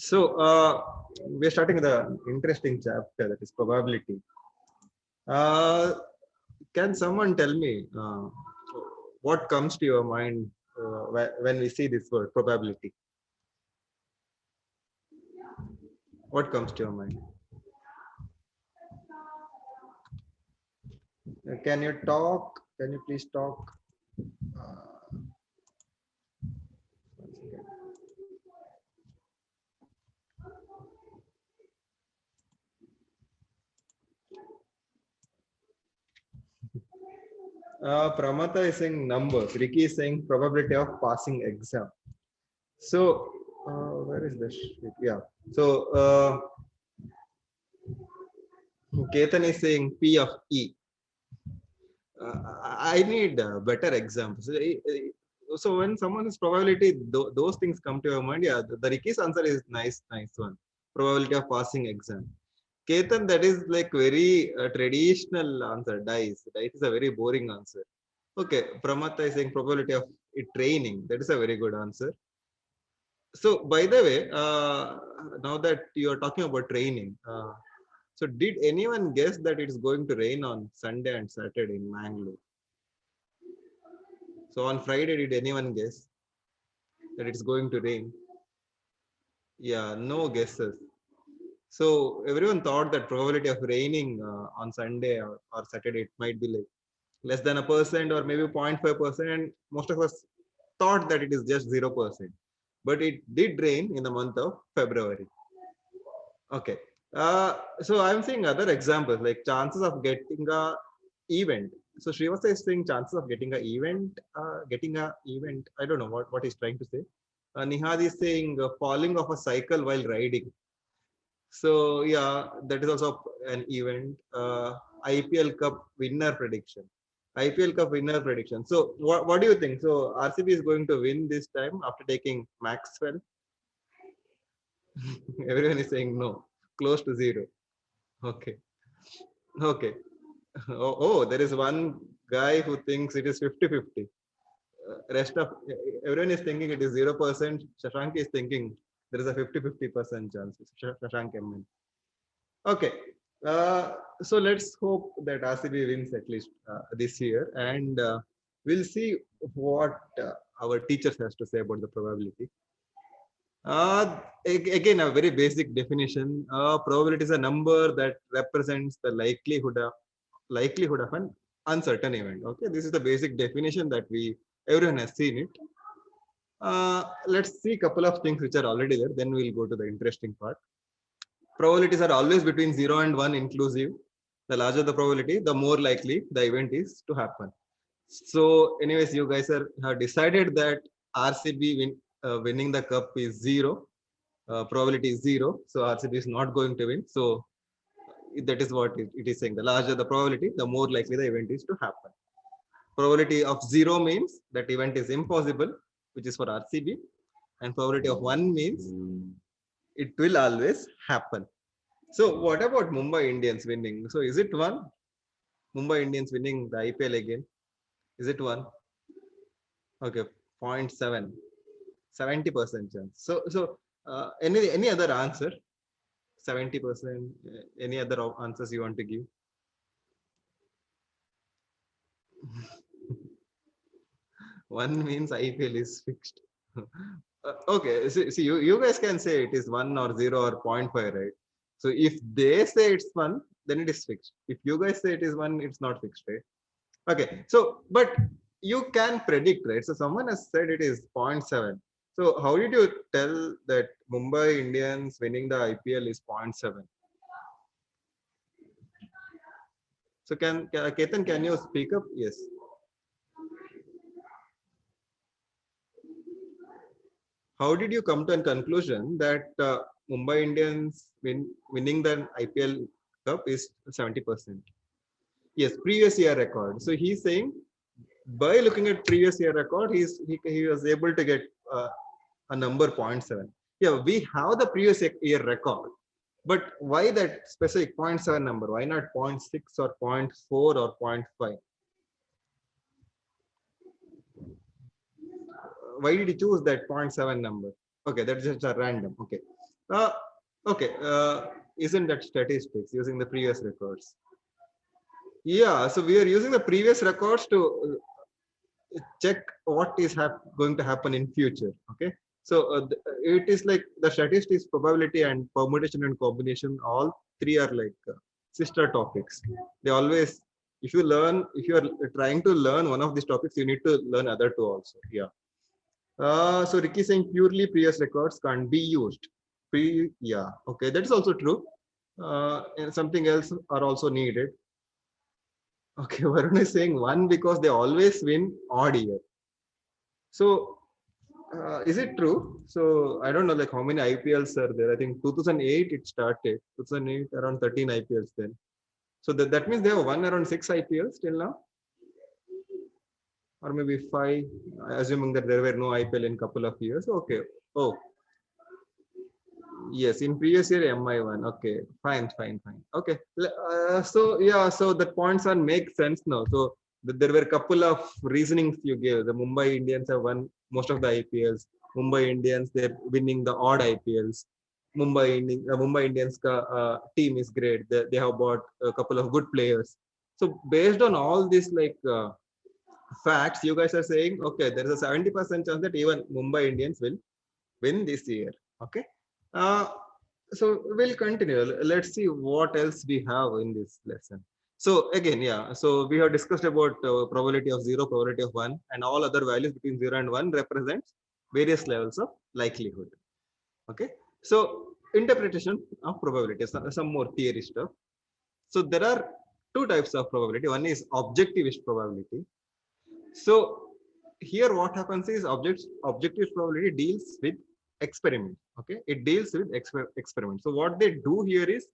So we're starting with an interesting chapter, that is probability. Uh, can someone tell me what comes to your mind when we see this word probability? What comes to your mind? Can you talk? Can you please talk? Uh, Once again. Pramata is saying numbers. Ricky is saying probability of passing exam. So, where is this? Yeah. So, Ketan is saying P of E. I need better examples. So when someone is probability, those things come to your mind. Yeah, the Ricky's answer is nice one. Probability of passing exam. Ketan, that is like very traditional answer. Dice. Dice is a very boring answer. Okay, Pramata is saying probability of it training. That is a very good answer. So by the way, now that you are talking about training, so did anyone guess that it's going to rain on Sunday and Saturday in Mangalore? So on Friday, did anyone guess that it's going to rain? Yeah, no guesses. So everyone thought that probability of raining on Sunday or Saturday, it might be like less than 1% or maybe 0.5%. And most of us thought that it is just 0%. But it did rain in the month of February. Okay. So I'm seeing other examples like chances of getting a event. So Srivastava is saying chances of getting a event. I don't know what he's trying to say. Nihad is saying falling off a cycle while riding. So yeah, that is also an event. IPL Cup winner prediction. IPL Cup winner prediction. So what do you think? So RCB is going to win this time after taking Maxwell. Everyone is saying no, close to zero. Okay. Okay. Oh, there is one guy who thinks it is 50-50. Rest of everyone is thinking it is 0%. Shashank is thinking there is a 50-50% chance. Shashank MN. Okay. So let's hope that RCB wins at least this year, and we'll see what our teachers has to say about the probability. Again, a very basic definition. Probability is a number that represents the likelihood of an uncertain event. Okay, this is the basic definition that everyone has seen it. Let's see a couple of things which are already there. Then we'll go to the interesting part. Probabilities are always between 0 and 1 inclusive. The larger the probability, the more likely the event is to happen. So, anyways, you guys have decided that winning the cup is 0. Probability is 0. So RCB is not going to win. So that is what it is saying. The larger the probability, the more likely the event is to happen. Probability of 0 means that event is impossible, which is for RCB. And probability of 1 means it will always happen. So what about Mumbai Indians winning? So is it 1? Mumbai Indians winning the IPL again? Is it 1? Okay, 0.7. 70% chance. So any other answer? 70%. Any other answers you want to give? One means IPL is fixed. Okay, see you guys can say it is 1 or 0 or 0.5, right? So if they say it's 1, then it is fixed. If you guys say it is 1, it's not fixed, right? Okay, so but you can predict, right? So someone has said it is 0.7. So how did you tell that Mumbai Indians winning the IPL is 0.7? So Ketan, can you speak up? Yes. How did you come to a conclusion that Mumbai Indians winning the IPL Cup is 70%? Yes, previous year record. So he's saying by looking at previous year record, he was able to get a number 0.7. Yeah, we have the previous year record, but why that specific 0.7 number? Why not 0.6 or 0.4 or 0.5? Why did he choose that 0.7 number? Okay, that's just a random. Okay. Uh, okay. Isn't that statistics using the previous records? Yeah. So we are using the previous records to check what is going to happen in future. Okay. So it is like the statistics, probability, and permutation and combination. All three are like sister topics. They always, if you are trying to learn one of these topics, you need to learn other two also. Yeah. So Ricky saying purely previous records can't be used. Yeah. Okay, that is also true. And something else are also needed. Okay, Varun is saying one because they always win odd year. So is it true? So I don't know like how many IPLs are there. I think 2008 it started. 2008 around 13 IPLs then. So that means they have won around 6 IPLs till now, or maybe 5, assuming that there were no IPL in couple of years. Okay. Oh, yes, in previous year MI1. Okay, fine. Okay, so yeah, so the points are make sense now. So there were a couple of reasonings you gave. The Mumbai Indians have won most of the IPLs. Mumbai Indians, they're winning the odd IPLs. Mumbai Indians team is great. They have bought a couple of good players. So based on all these like facts, you guys are saying okay, there is a 70% chance that even Mumbai Indians will win this year. Okay. Uh, so we'll continue. Let's see what else we have in this lesson. So again, yeah. So we have discussed about probability of 0, probability of 1, and all other values between 0 and 1 represents various levels of likelihood. Okay. So interpretation of probability, some more theory stuff. So there are two types of probability. One is objectivist probability. So here what happens is objective probability deals with experiment. Okay, it deals with experiment. So what they do here is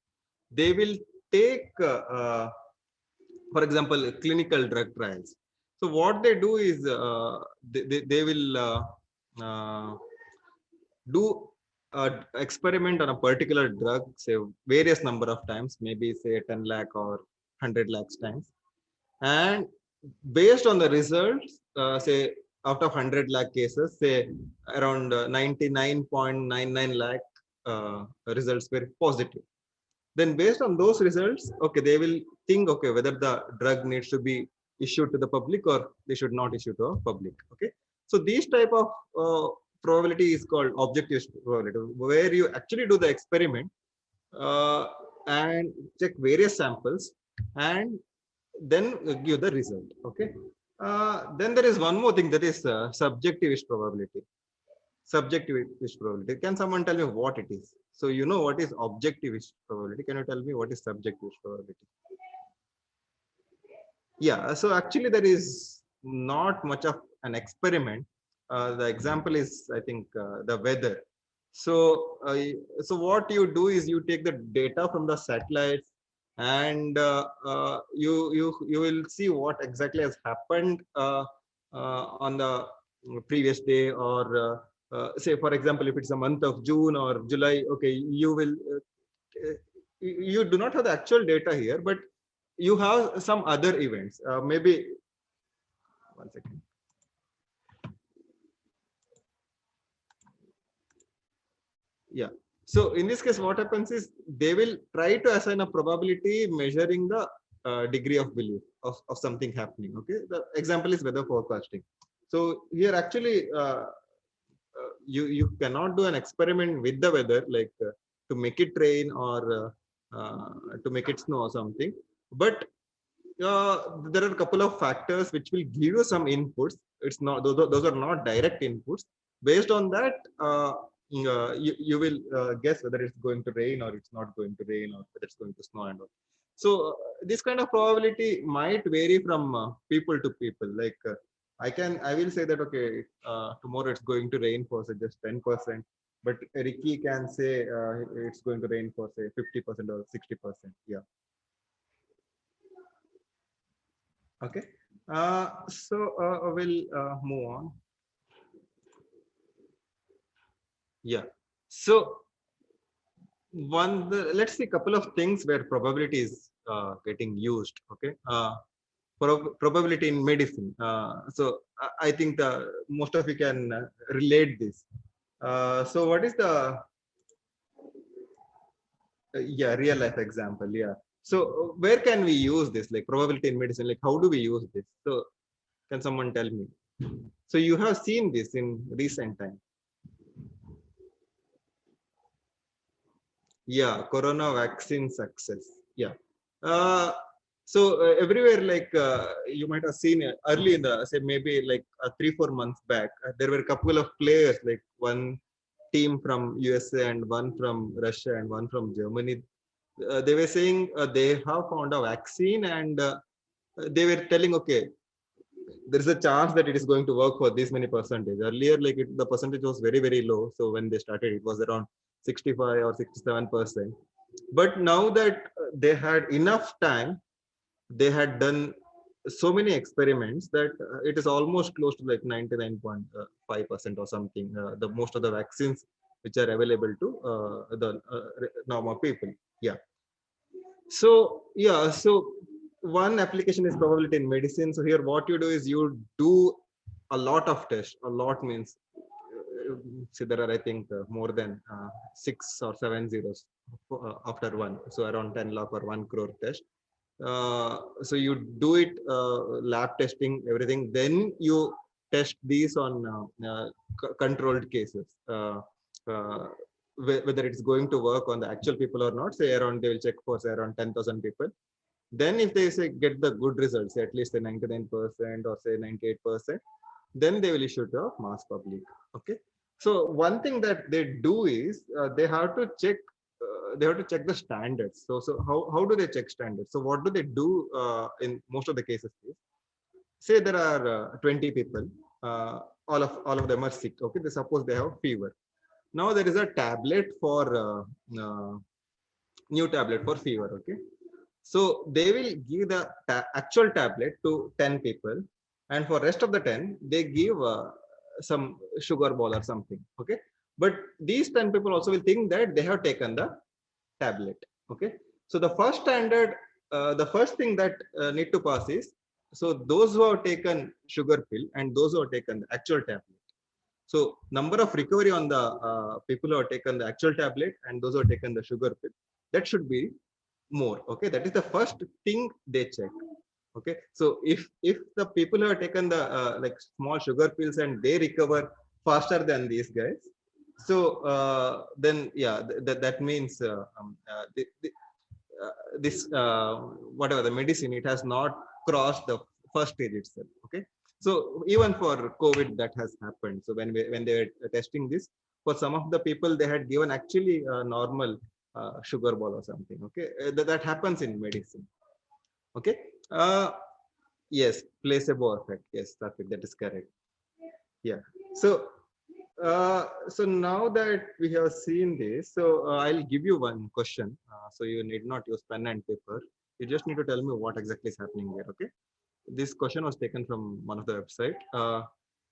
they will take for example clinical drug trials. So what they do is they will do experiment on a particular drug, say various number of times, maybe say 10 lakh or 100 lakhs times, and based on the results, say out of 100 lakh cases, say around 99.99 lakh results were positive. Then based on those results, okay, they will think, okay, whether the drug needs to be issued to the public or they should not issue to the public. Okay. So these type of probability is called objective probability, where you actually do the experiment uh, and check various samples and then give the result. Okay. Then there is one more thing, that is subjectivist probability. Subjectivist probability. Can someone tell me what it is? So you know what is objectivist probability. Can you tell me what is subjectivist probability? Yeah. So actually there is not much of an experiment. The example is, I think, the weather. So, so what you do is you take the data from the satellites, and you will see what exactly has happened on the previous day, or say for example, if it's a month of June or July. Okay, you will you do not have the actual data here, but you have some other events. Maybe 1 second. Yeah. So in this case, what happens is they will try to assign a probability measuring the degree of belief of something happening. Okay. The example is weather forecasting. So here actually you cannot do an experiment with the weather, like to make it rain or to make it snow or something. But there are a couple of factors which will give you some inputs. It's not, those are not direct inputs. Based on that, you will guess whether it's going to rain or it's not going to rain, or whether it's going to snow and all. So this kind of probability might vary from people to people. Like I will say that okay, tomorrow it's going to rain for say just 10%, but Ricky can say it's going to rain for say 50% or 60%. Yeah. Okay. So we'll move on. Yeah. So let's see a couple of things where probability is getting used. Okay. Probability in medicine. So I think most of you can relate this. So what is the Yeah, real life example. Yeah. So where can we use this, like probability in medicine? Like how do we use this? So can someone tell me? So you have seen this in recent time. Yeah, corona vaccine success. Yeah. Uh, everywhere, like you might have seen early in the say maybe like 3 4 months back, there were a couple of players, like one team from USA and one from Russia and one from Germany. They were saying they have found a vaccine, and they were telling, okay, there is a chance that it is going to work for this many percentage. Earlier, like the percentage was very very low. So when they started, it was around 65 or 67%. But now that they had enough time, they had done so many experiments that it is almost close to like 99.5% or something. The most of the vaccines which are available to the normal people. Yeah. So yeah, so one application is probability in medicine. So here, what you do is you do a lot of tests. A lot means, see, there are I think more than 6 or 7 zeros after one. So around 10 lakh or 1 crore test. So you do it, lab testing, everything. Then you test these on controlled cases. Uh, Whether it's going to work on the actual people or not. Say around, they will check for say around 10,000 people. Then if they say get the good results, say at least a 99% or say 98%, then they will issue to mass public. Okay. So one thing that they do is they have to check. They have to check the standards. So how do they check standards? So what do they do in most of the cases? Is, say there are 20 people, uh, all of them are sick. Okay, they suppose they have fever. Now there is a tablet for new tablet for fever. Okay, so they will give the actual tablet to 10 people, and for rest of the 10 they give some sugar ball or something. Okay, but these 10 people also will think that they have taken the tablet. Okay, so the first standard, the first thing that need to pass is, so those who have taken sugar pill and those who have taken the actual tablet, so number of recovery on the people who have taken the actual tablet and those who have taken the sugar pill, that should be more. Okay, that is the first thing they check. Okay, so if the people who have taken the like small sugar pills and they recover faster than these guys, so then yeah, that means this whatever the medicine, it has not crossed the first stage itself. Okay, so even for COVID that has happened. So when they were testing this, for some of the people they had given actually normal sugar ball or something. Okay, that happens in medicine. Okay, uh, yes, placebo effect. Yes, that is correct. Yeah. So so now that we have seen this, so I'll give you one question. So you need not use pen and paper. You just need to tell me what exactly is happening here. Okay. This question was taken from one of the website.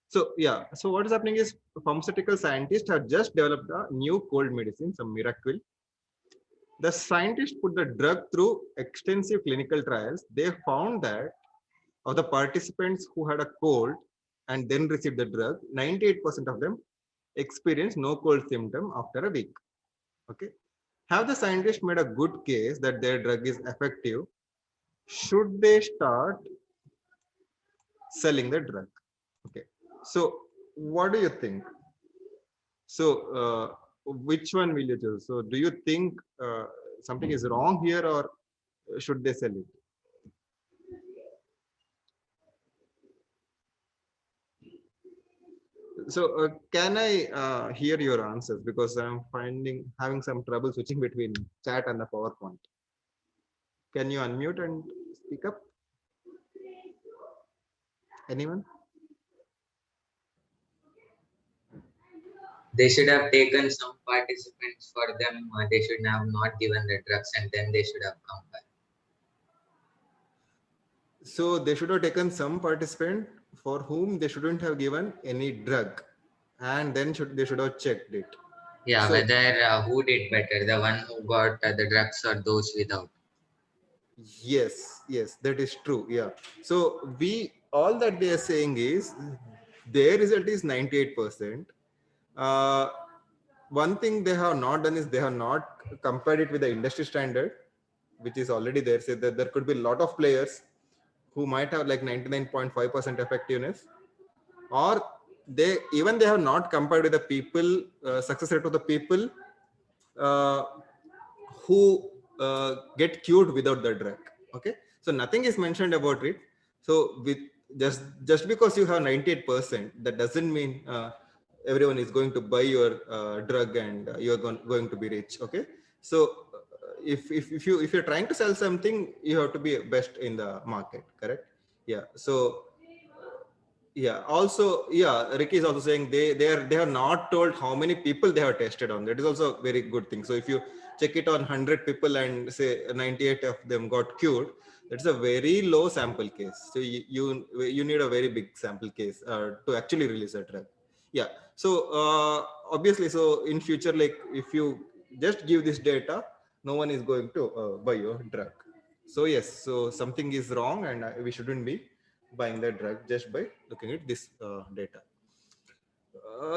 So yeah. So what is happening is pharmaceutical scientists have just developed a new cold medicine, some miracle. The scientists put the drug through extensive clinical trials. They found that of the participants who had a cold and then received the drug, 98% of them experienced no cold symptom after a week. Okay. Have the scientists made a good case that their drug is effective? Should they start selling the drug? Okay. So what do you think? So which one will you choose? So do you think something is wrong here, or should they sell it? So can I hear your answers, because I'm having some trouble switching between chat and the PowerPoint. Can you unmute and speak up? Anyone? They should have taken some participants for them. They should have not given the drugs and then they should have come back. So they should have taken some participant for whom they shouldn't have given any drug, and then they should have checked it. Yeah, So whether who did better, the one who got the drugs or those without. yes, that is true. Yeah. So we, all that they are saying is their result is 98%. One thing they have not done is they have not compared it with the industry standard, which is already there, say that there could be a lot of players who might have like 99.5% effectiveness, or they have not compared with the people success rate of the people uh, who get cured without the drug. Okay, so nothing is mentioned about it. So with just because you have 98%, that doesn't mean everyone is going to buy your drug and you're going to be rich. Okay, so if you're trying to sell something, you have to be best in the market, correct? Yeah. So yeah, also, yeah, Ricky is also saying they are not told how many people they have tested on. That is also a very good thing. So if you check it on 100 people and say 98 of them got cured, that's a very low sample case. So you need a very big sample case to actually release a drug. Yeah. So obviously, so in future, like if you just give this data, no one is going to buy your drug. So yes, so something is wrong, and we shouldn't be buying the drug just by looking at this data.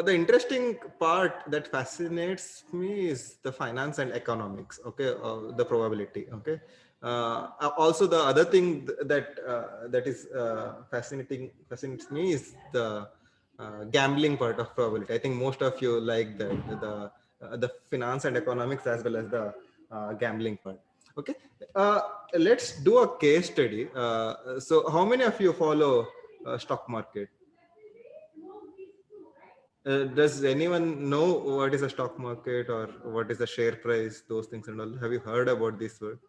The interesting part that fascinates me is the finance and economics. Okay, the probability. Okay. Also, the other thing that is fascinates me is the gambling part of probability. I think most of you like the finance and economics as well as the gambling part. Okay, uh, let's do a case study. So, how many of you follow stock market? Does anyone know what is a stock market or what is the share price, those things and all? Have you heard about this word?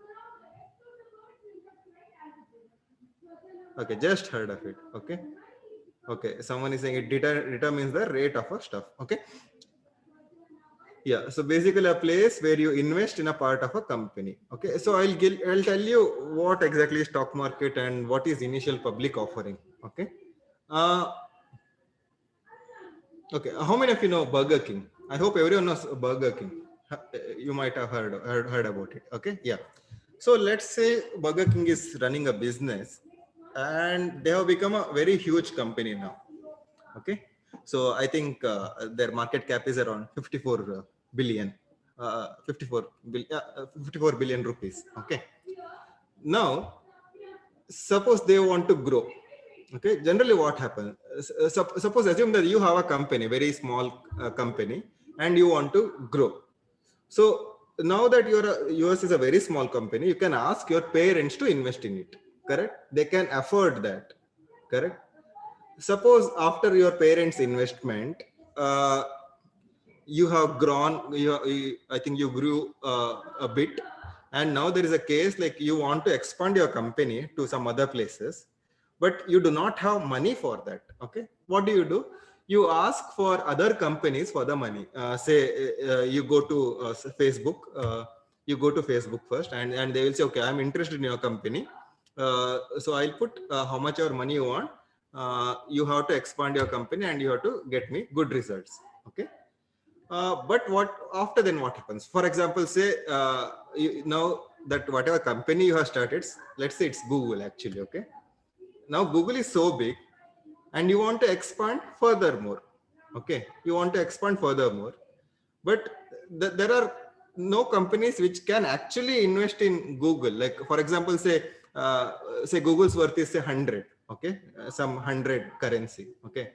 Okay, just heard of it. Okay. Okay. Someone is saying it determines the rate of a stuff. Okay. Yeah. So basically a place where you invest in a part of a company. Okay. So I'll tell you what exactly is stock market and what is initial public offering. Okay. Uh, okay. How many of you know Burger King? I hope everyone knows Burger King. You might have heard about it. Okay. Yeah. So let's say Burger King is running a business and they have become a very huge company now. Okay. So I think their market cap is around 54 billion, 54 billion rupees. Okay. Now, suppose they want to grow. Okay. Generally what happens, suppose assume that you have a company, very small company, and you want to grow. So now that yours is a very small company, you can ask your parents to invest in it. Correct? They can afford that. Correct? Suppose after your parents' investment, you have grown. I think you grew a bit, and now there is a case like you want to expand your company to some other places, but you do not have money for that. Okay, what do? You ask for other companies for the money. Say you go to Facebook. You go to Facebook first, and they will say, okay, I'm interested in your company. So I'll put how much your money you want. You have to expand your company, and you have to get me good results. Okay. But what after then what happens? For example, say now that whatever company you have started, let's say it's Google actually. Okay. Now Google is so big and you want to expand furthermore. Okay. You want to expand furthermore, but there are no companies which can actually invest in Google. Like for example, say Google's worth is say 100. Okay. Some 100 currency. Okay.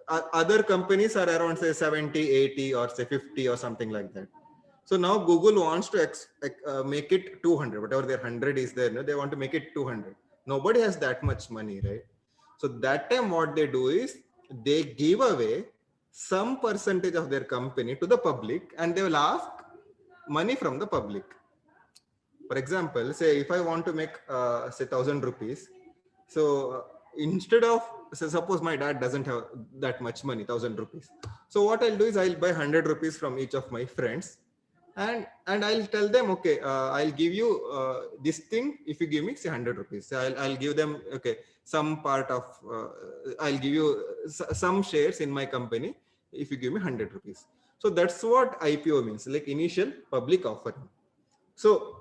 Other companies are around say 70, 80 or say 50 or something like that. So now Google wants to make it 200, whatever their 100 is there, they want to make it 200. Nobody has that much money, right? So that time what they do is they give away some percentage of their company to the public and they will ask money from the public. For example, say if I want to make say 1,000 rupees, so instead of, so suppose my dad doesn't have that much money, 1,000 rupees. So what I'll do is I'll buy 100 rupees from each of my friends, and I'll tell them, okay, I'll give you this thing if you give me say 100 rupees. So I'll give them, okay, some part of I'll give you some shares in my company if you give me 100 rupees. So that's what IPO means, like initial public offering. So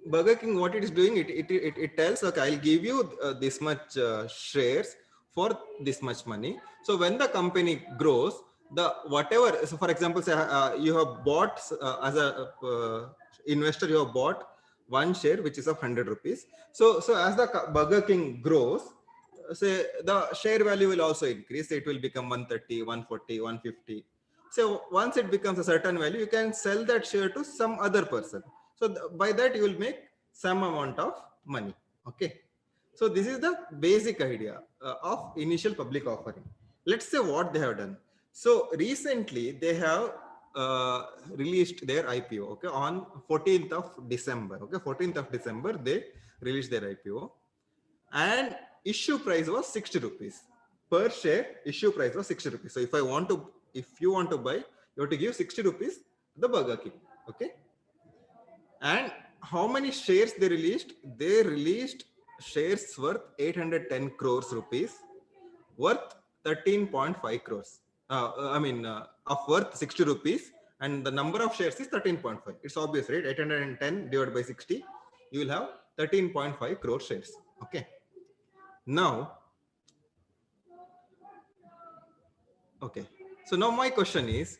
Burger King, what it is doing, it tells, okay, I'll give you this much shares for this much money. So when the company grows, the whatever, so for example, say you have bought as a investor, you have bought one share which is of 100 rupees. So as the Burger King grows, say the share value will also increase. It will become 130, 140, 150. So once it becomes a certain value, you can sell that share to some other person. So by that you will make some amount of money. Okay, so this is the basic idea of initial public offering. Let's say what they have done. So recently they have released their IPO. Okay, on 14th of December. Okay, 14th of December they released their IPO, and issue price was 60 rupees per share. Issue price was 60 rupees. So if you want to buy, you have to give 60 rupees to the Burger King. Okay, and how many shares they released? They released shares worth 810 crores rupees, worth 13.5 crores. Of worth 60 rupees, and the number of shares is 13.5. It's obvious, right? 810 divided by 60, you will have 13.5 crore shares. Okay. Now, okay. So now my question is,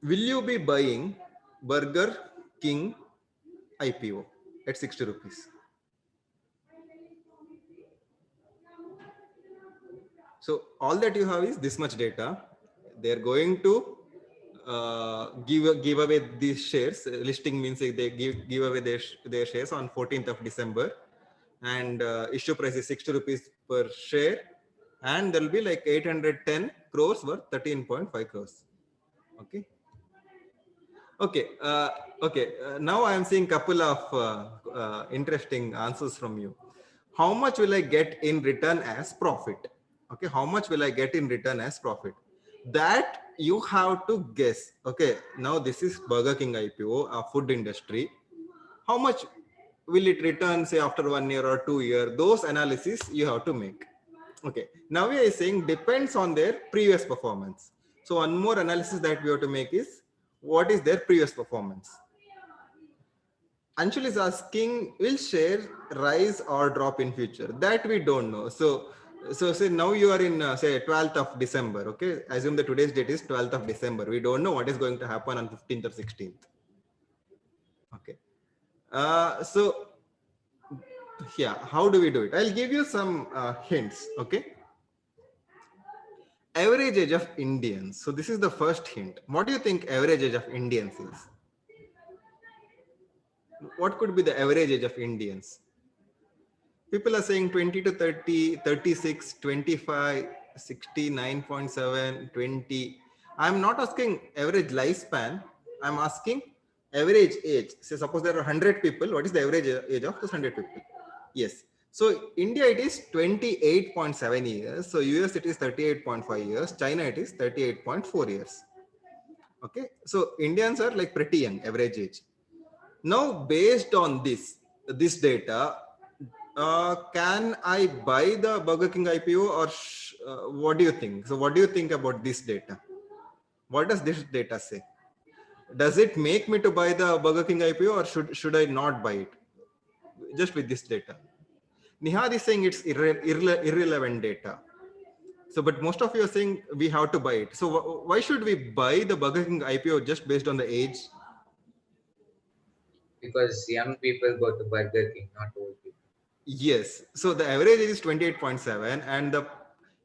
will you be buying Burger King IPO at 60 rupees? So all that you have is this much data. They're going to give away these shares. Listing means they give away their shares on 14th of December, and issue price is 60 rupees per share, and there will be like 810 crores worth 13.5 crores. Okay. Okay. Okay. Now I am seeing couple of interesting answers from you. How much will I get in return as profit? Okay. How much will I get in return as profit? That you have to guess. Okay. Now this is Burger King IPO, a food industry. How much will it return, say, after 1 year or 2 years? Those analysis you have to make. Okay. Now we are saying depends on their previous performance. So one more analysis that we have to make is, what is their previous performance? Anshul is asking, will share rise or drop in future? That we don't know. So say now you are in say 12th of December. Okay, assume the today's date is 12th of December. We don't know what is going to happen on 15th or 16th. Okay. So yeah, how do we do it? I'll give you some hints. Okay. Average age of Indians. So this is the first hint. What do you think average age of Indians is? What could be the average age of Indians? People are saying 20 to 30, 36, 25, 69.7, 20. I'm not asking average lifespan. I'm asking average age. Say suppose there are 100 people. What is the average age of those 100 people? Yes. So India, it is 28.7 years. So US, it is 38.5 years. China, it is 38.4 years. Okay. So Indians are like pretty young, average age. Now, based on this data, can I buy the Burger King IPO, or what do you think? So what do you think about this data? What does this data say? Does it make me to buy the Burger King IPO, or should I not buy it? Just with this data. Nihad is saying it's irrelevant data. So, but most of you are saying we have to buy it. So why should we buy the Burger King IPO just based on the age? Because young people go to Burger King, not old people. Yes. So the average age is 28.7, and the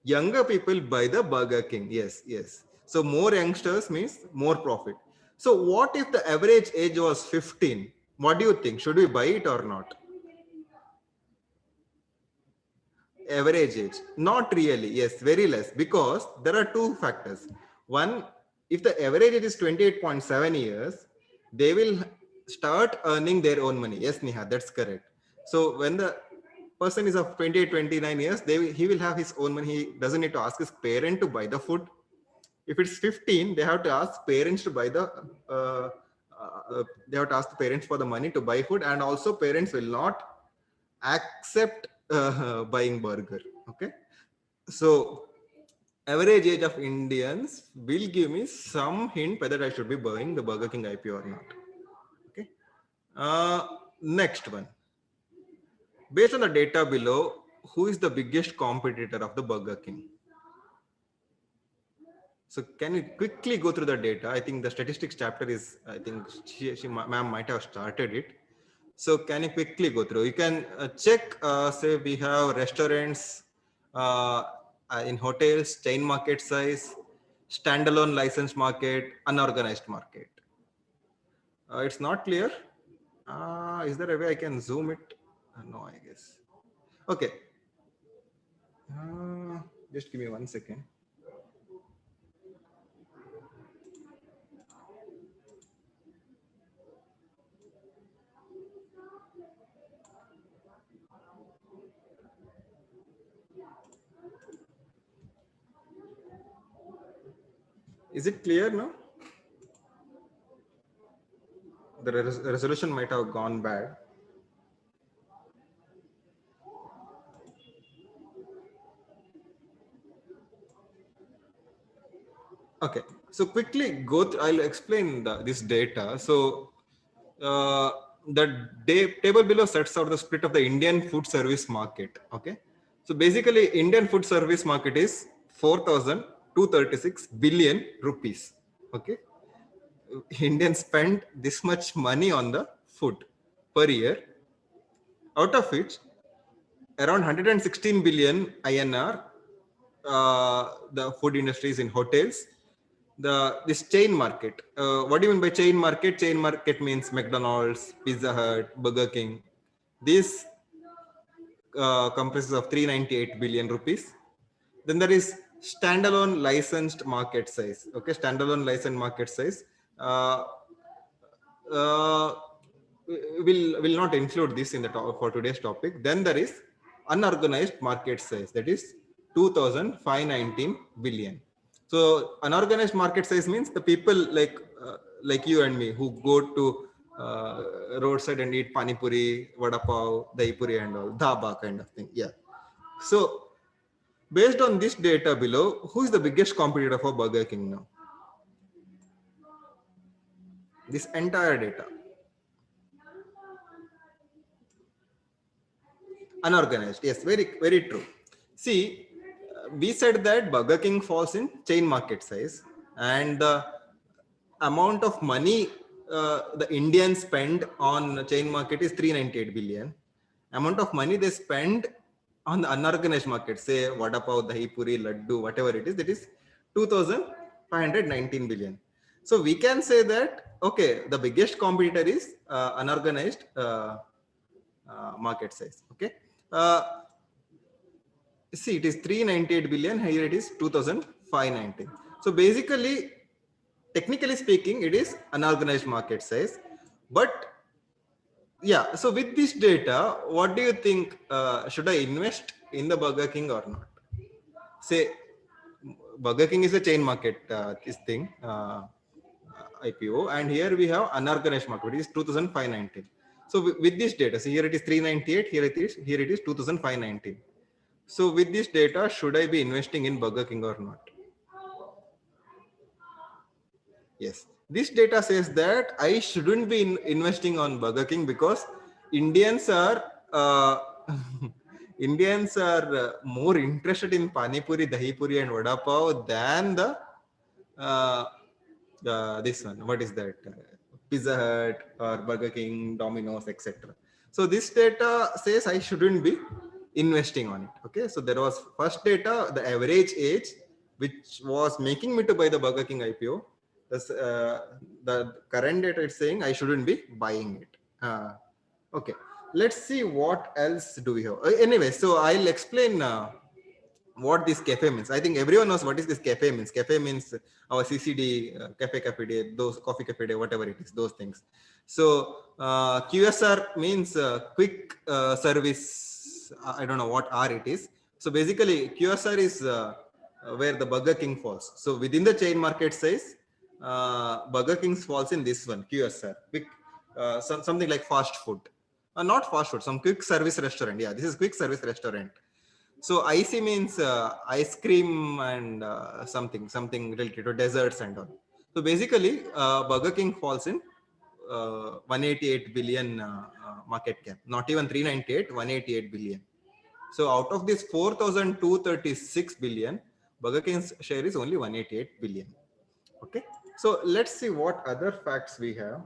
younger people buy the Burger King. Yes, yes. So more youngsters means more profit. So what if the average age was 15? What do you think? Should we buy it or not? Average age? Not really. Yes, very less, because there are two factors. One, if the average age is 28.7 years, they will start earning their own money. Yes, Niha, that's correct. So when the person is of 28, 29 years, he will have his own money. He doesn't need to ask his parent to buy the food. If it's 15, they have to ask parents to buy they have to ask the parents for the money to buy food, and also parents will not accept buying burger. Okay, so average age of Indians will give me some hint whether I should be buying the Burger King IPO or not. Okay, next one. Based on the data below, who is the biggest competitor of the Burger King? So can you quickly go through the data? I think the statistics chapter is, I think ma'am might have started it. So can you quickly go through? You can check, say we have restaurants uh, in hotels, chain market size, standalone licensed market, unorganized market. It's not clear. Is there a way I can zoom it? No, I guess. Okay. Just give me 1 second. Is it clear now? The resolution might have gone bad. Okay, so quickly go through, I'll explain this data. So the table below sets out the split of the Indian food service market. Okay, so basically Indian food service market is 4,236 billion rupees. Okay, Indians spend this much money on the food per year, out of which around 116 billion INR the food industries in hotels. This chain market. What do you mean by chain market? Chain market means McDonald's, Pizza Hut, Burger King. This comprises of 398 billion rupees. Then there is standalone licensed market size. Okay, standalone licensed market size. Uh, will not include this in the for today's topic. Then there is unorganized market size, that is 2,519 billion. So unorganized market size means the people like you and me who go to roadside and eat pani puri, vada pav, dahi puri and all, dhaba kind of thing. Yeah. So based on this data below, who is the biggest competitor for Burger King now? This entire data. Unorganized. Yes, very true. See, we said that Burger King falls in chain market size, and the amount of money the Indians spend on chain market is 398 billion. Amount of money they spend on the unorganized market, say vada pav, dahi puri, laddu, whatever it is, that is 2,519 billion. So we can say that, okay, the biggest competitor is unorganized market size. Okay. See, it is 398 billion. Here it is 2,519. So basically, technically speaking, it is unorganized market size. But yeah, so with this data, what do you think? Should I invest in the Burger King or not? Say, Burger King is a chain market, this thing, IPO, and here we have unorganized market, it is 2,519. So with this data, see here it is 398, here it is 2,519. So with this data, should I be investing in Burger King or not? Yes. This data says that I shouldn't be investing on Burger King because Indians are Indians are more interested in Pani Puri, Dahi Puri and Vada Pav than the this one. What is that? Pizza Hut or Burger King, Domino's, etc. So this data says I shouldn't be investing on it. Okay, so there was first data, the average age, which was making me to buy the Burger King IPO. The current data is saying I shouldn't be buying it. Okay, let's see what else do we have. Anyway, so I'll explain what this cafe means. I think everyone knows what is this cafe means. Cafe means our CCD, cafe day, those coffee cafe day, whatever it is, those things. So QSR means quick service. I don't know what R it is. So basically QSR is where the Burger King falls. So within the chain market size, Burger King falls in this one, QSR, quick, something like fast food. Not fast food, some quick service restaurant. Yeah, this is quick service restaurant. So IC means ice cream and something related to desserts and all. So basically, Burger King falls in 188 billion market cap. Not even 398, 188 billion. So out of this 4,236 billion, Burger King's share is only 188 billion. Okay, so let's see what other facts we have.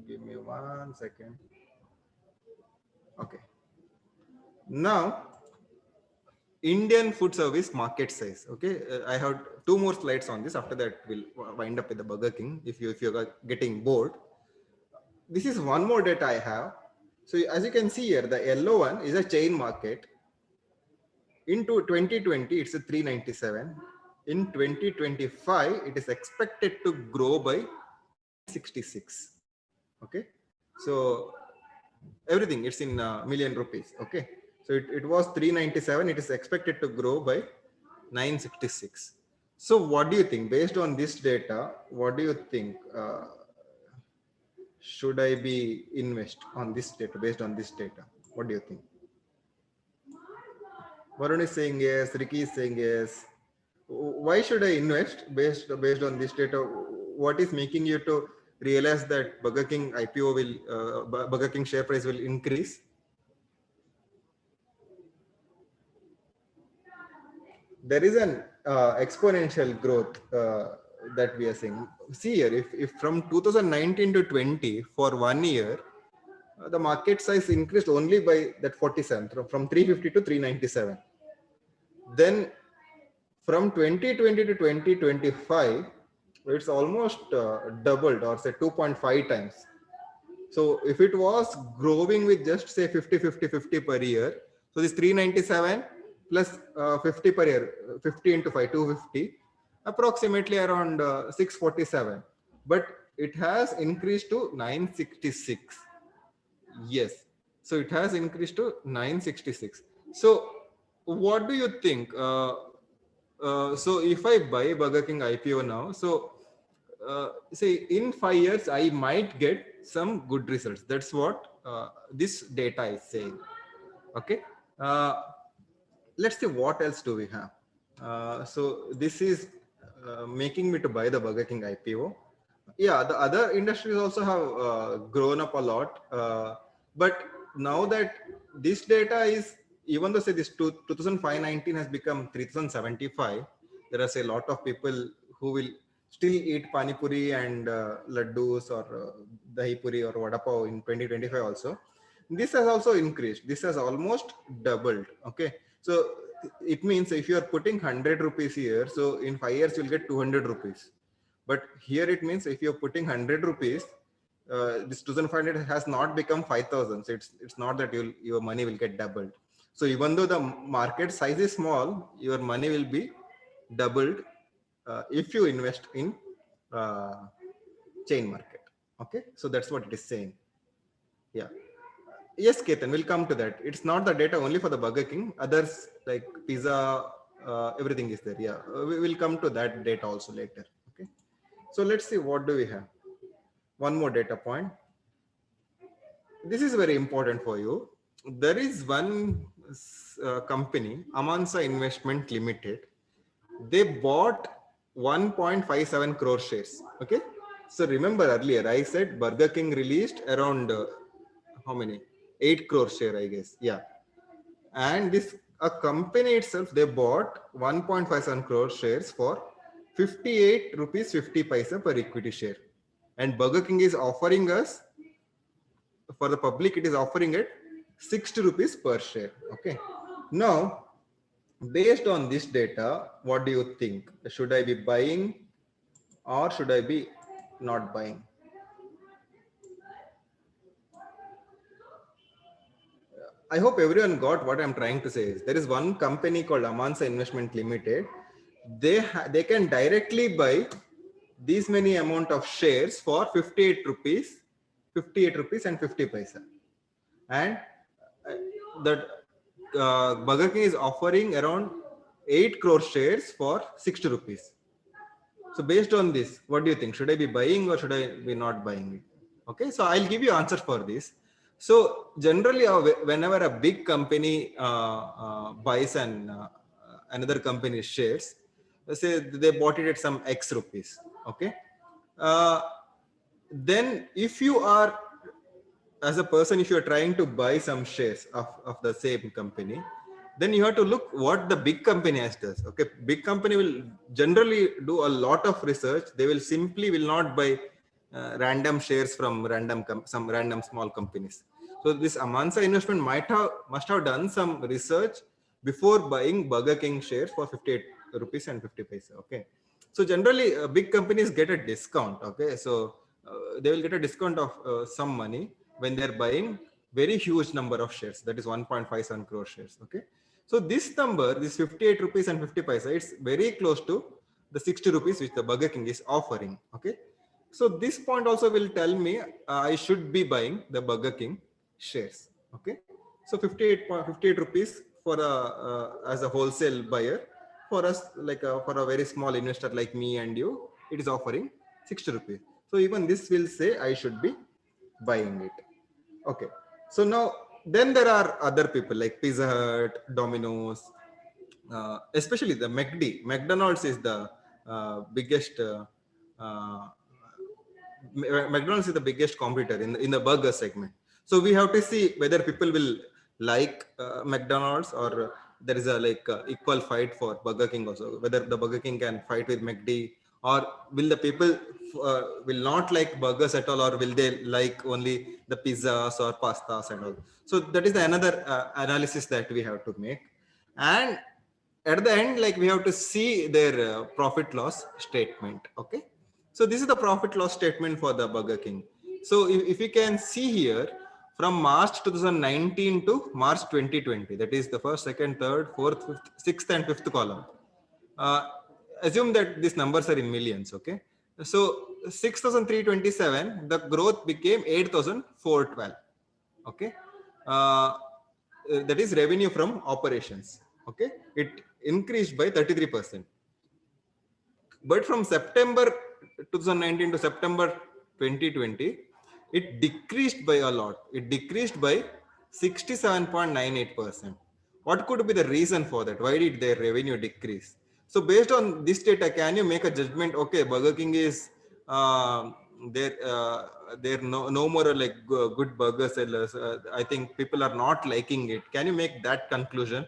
Give me 1 second. Okay, now Indian food service market size. Okay, I have two more slides on this. After that, we'll wind up with the Burger King. If you're getting bored, this is one more data I have. So as you can see here, the yellow one is a chain market. Into 2020, it's a 397. In 2025, it is expected to grow by 966. Okay, so everything it's in million rupees. Okay, so it was 397. It is expected to grow by 966. So what do you think based on this data? What do you think? Should I be invest on this data based on this data? What do you think? Varun is saying yes. Ricky is saying yes. Why should I invest based on this data? What is making you to realize that Burger King IPO will Burger King share price will increase? There is an exponential growth that we are seeing. See here, if from 2019 to 20 for 1 year, the market size increased only by that 47 from 350 to 397. Then from 2020 to 2025, it's almost doubled or say 2.5 times. So if it was growing with just say 50, 50, 50 per year, so this 397 plus 50 per year, 50 into 5, 250, approximately around 647. But it has increased to 966. Yes. So it has increased to 966. So what do you think? So if I buy Burger King IPO now, so say in 5 years, I might get some good results. That's what this data is saying. Okay. Let's see what else do we have. So this is making me to buy the Burger King IPO. Yeah, the other industries also have grown up a lot. But now that this data is, even though say this 2005-19 has become 3075, there are say a lot of people who will still eat pani puri and laddus or dahi puri or vada pav in 2025 also. This has also increased. This has almost doubled. Okay, so it means if you are putting 100 rupees here, so in 5 years you'll get 200 rupees. But here it means if you're putting 100 rupees, this 2500 has not become 5000. So it's not that your money will get doubled. So even though the market size is small, your money will be doubled if you invest in chain market. Okay, so that's what it is saying. Yeah. Yes, Ketan, we'll come to that. It's not the data only for the Burger King. Others like pizza, everything is there. Yeah, we will come to that data also later. Okay. So let's see what do we have. One more data point. This is very important for you. There is one company, Amansa Investment Limited. They bought 1.57 crore shares. Okay. So remember earlier I said Burger King released around how many? 8 crore share, I guess. Yeah. And this a company itself, they bought 1.57 crore shares for 58 rupees 50 paisa per equity share. And Burger King is offering us, for the public, it is offering it 60 rupees per share. Okay. Now, based on this data, what do you think? Should I be buying or should I be not buying? I hope everyone got what I'm trying to say. Is there is one company called Amansa Investment Limited. They can directly buy these many amount of shares for 58 rupees and 50 paisa. And that Burger King is offering around 8 crore shares for 60 rupees. So based on this, what do you think? Should I be buying or should I be not buying it? Okay, so I'll give you answer for this. So generally, whenever a big company buys another company's shares, let's say they bought it at some X rupees. Okay, then if you are, as a person, if you're trying to buy some shares of the same company, then you have to look what the big company has does. Okay, big company will generally do a lot of research. They will simply will not buy random shares from some random small companies. So this Amansa investment must have done some research before buying Burger King shares for 58 rupees and 50 paisa. Okay, so generally big companies get a discount. Okay, so they will get a discount of some money when they're buying very huge number of shares, that is 1.57 crore shares. Okay, so this number, this 58 rupees and 50 paisa, it's very close to the 60 rupees which the Burger King is offering. Okay, so this point also will tell me I should be buying the Burger King shares. Okay, so 58 rupees for a as a wholesale buyer, for us like for a very small investor like me and you, it is offering 60 rupees. So even this will say I should be buying it. Okay, so now then there are other people like Pizza Hut, Domino's, especially the McDonald's is the biggest uh, McDonald's is the biggest competitor in the burger segment. So we have to see whether people will like McDonald's, or there is a like equal fight for Burger King also. Whether the Burger King can fight with McD, or will the people will not like burgers at all, or will they like only the pizzas or pastas and all. So that is the another analysis that we have to make. And at the end, like we have to see their profit loss statement. Okay, so this is the profit loss statement for the Burger King. So if you can see here, from March 2019 to March 2020, that is the first, second, third, fourth, fifth, sixth and fifth column, uh, assume that these numbers are in millions. Okay, so 6,327, the growth became 8,412. Okay, uh, that is revenue from operations. Okay, it increased by 33%. But from September 2019 to September 2020, it decreased by a lot. It decreased by 67.98%. What could be the reason for that? Why did their revenue decrease? So based on this data, can you make a judgment? Okay, Burger King is uh, they're no more like good burger sellers. I think people are not liking it. Can you make that conclusion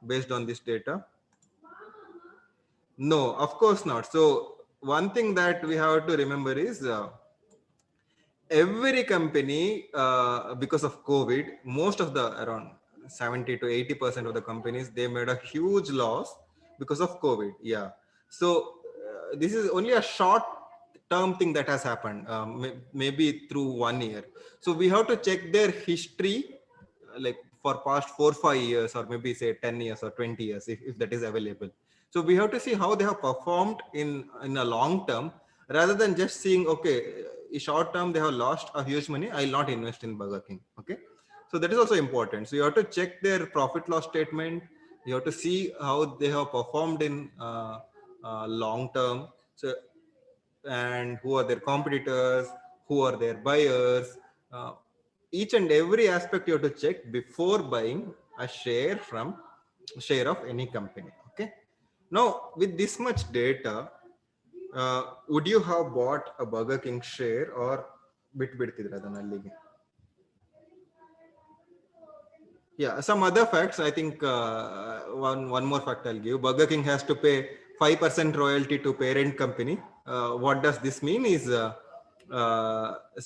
based on this data? No, of course not. So one thing that we have to remember is every company, because of COVID, most of the around 70 to 80% of the companies, they made a huge loss because of COVID. Yeah. So this is only a short term thing that has happened, maybe through 1 year. So we have to check their history, like for past 4 5 years, or maybe say 10 years or 20 years, if that is available. So we have to see how they have performed in a long term, rather than just seeing, okay, in short term they have lost a huge money, I'll not invest in Burger King. Okay, so that is also important. So you have to check their profit loss statement. You have to see how they have performed in long term. So, and who are their competitors, who are their buyers, uh, each and every aspect you have to check before buying a share of any company. Okay, now with this much data, would you have bought a Burger King share or ಬಿಟ್ಬಿಡ್ತಿದ್ರ ಅದನ್ನ ಅಲ್ಲಿಗೆ? Yeah, some other facts. I think one more fact I'll give. Burger King has to pay 5% royalty to parent company. What does this mean? Is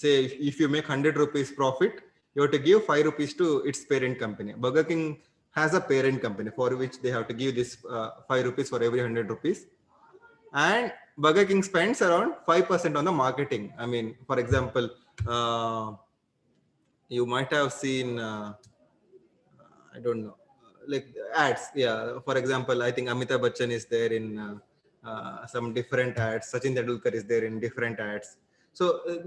say if you make 100 rupees profit, you have to give 5 rupees to its parent company. Burger King has a parent company for which they have to give this 5 rupees for every 100 rupees. And Burger King spends around 5% on the marketing. I mean, for example, you might have seen. I don't know, like ads. Yeah. For example, I think Amitabh Bachchan is there in some different ads. Sachin Tendulkar is there in different ads. So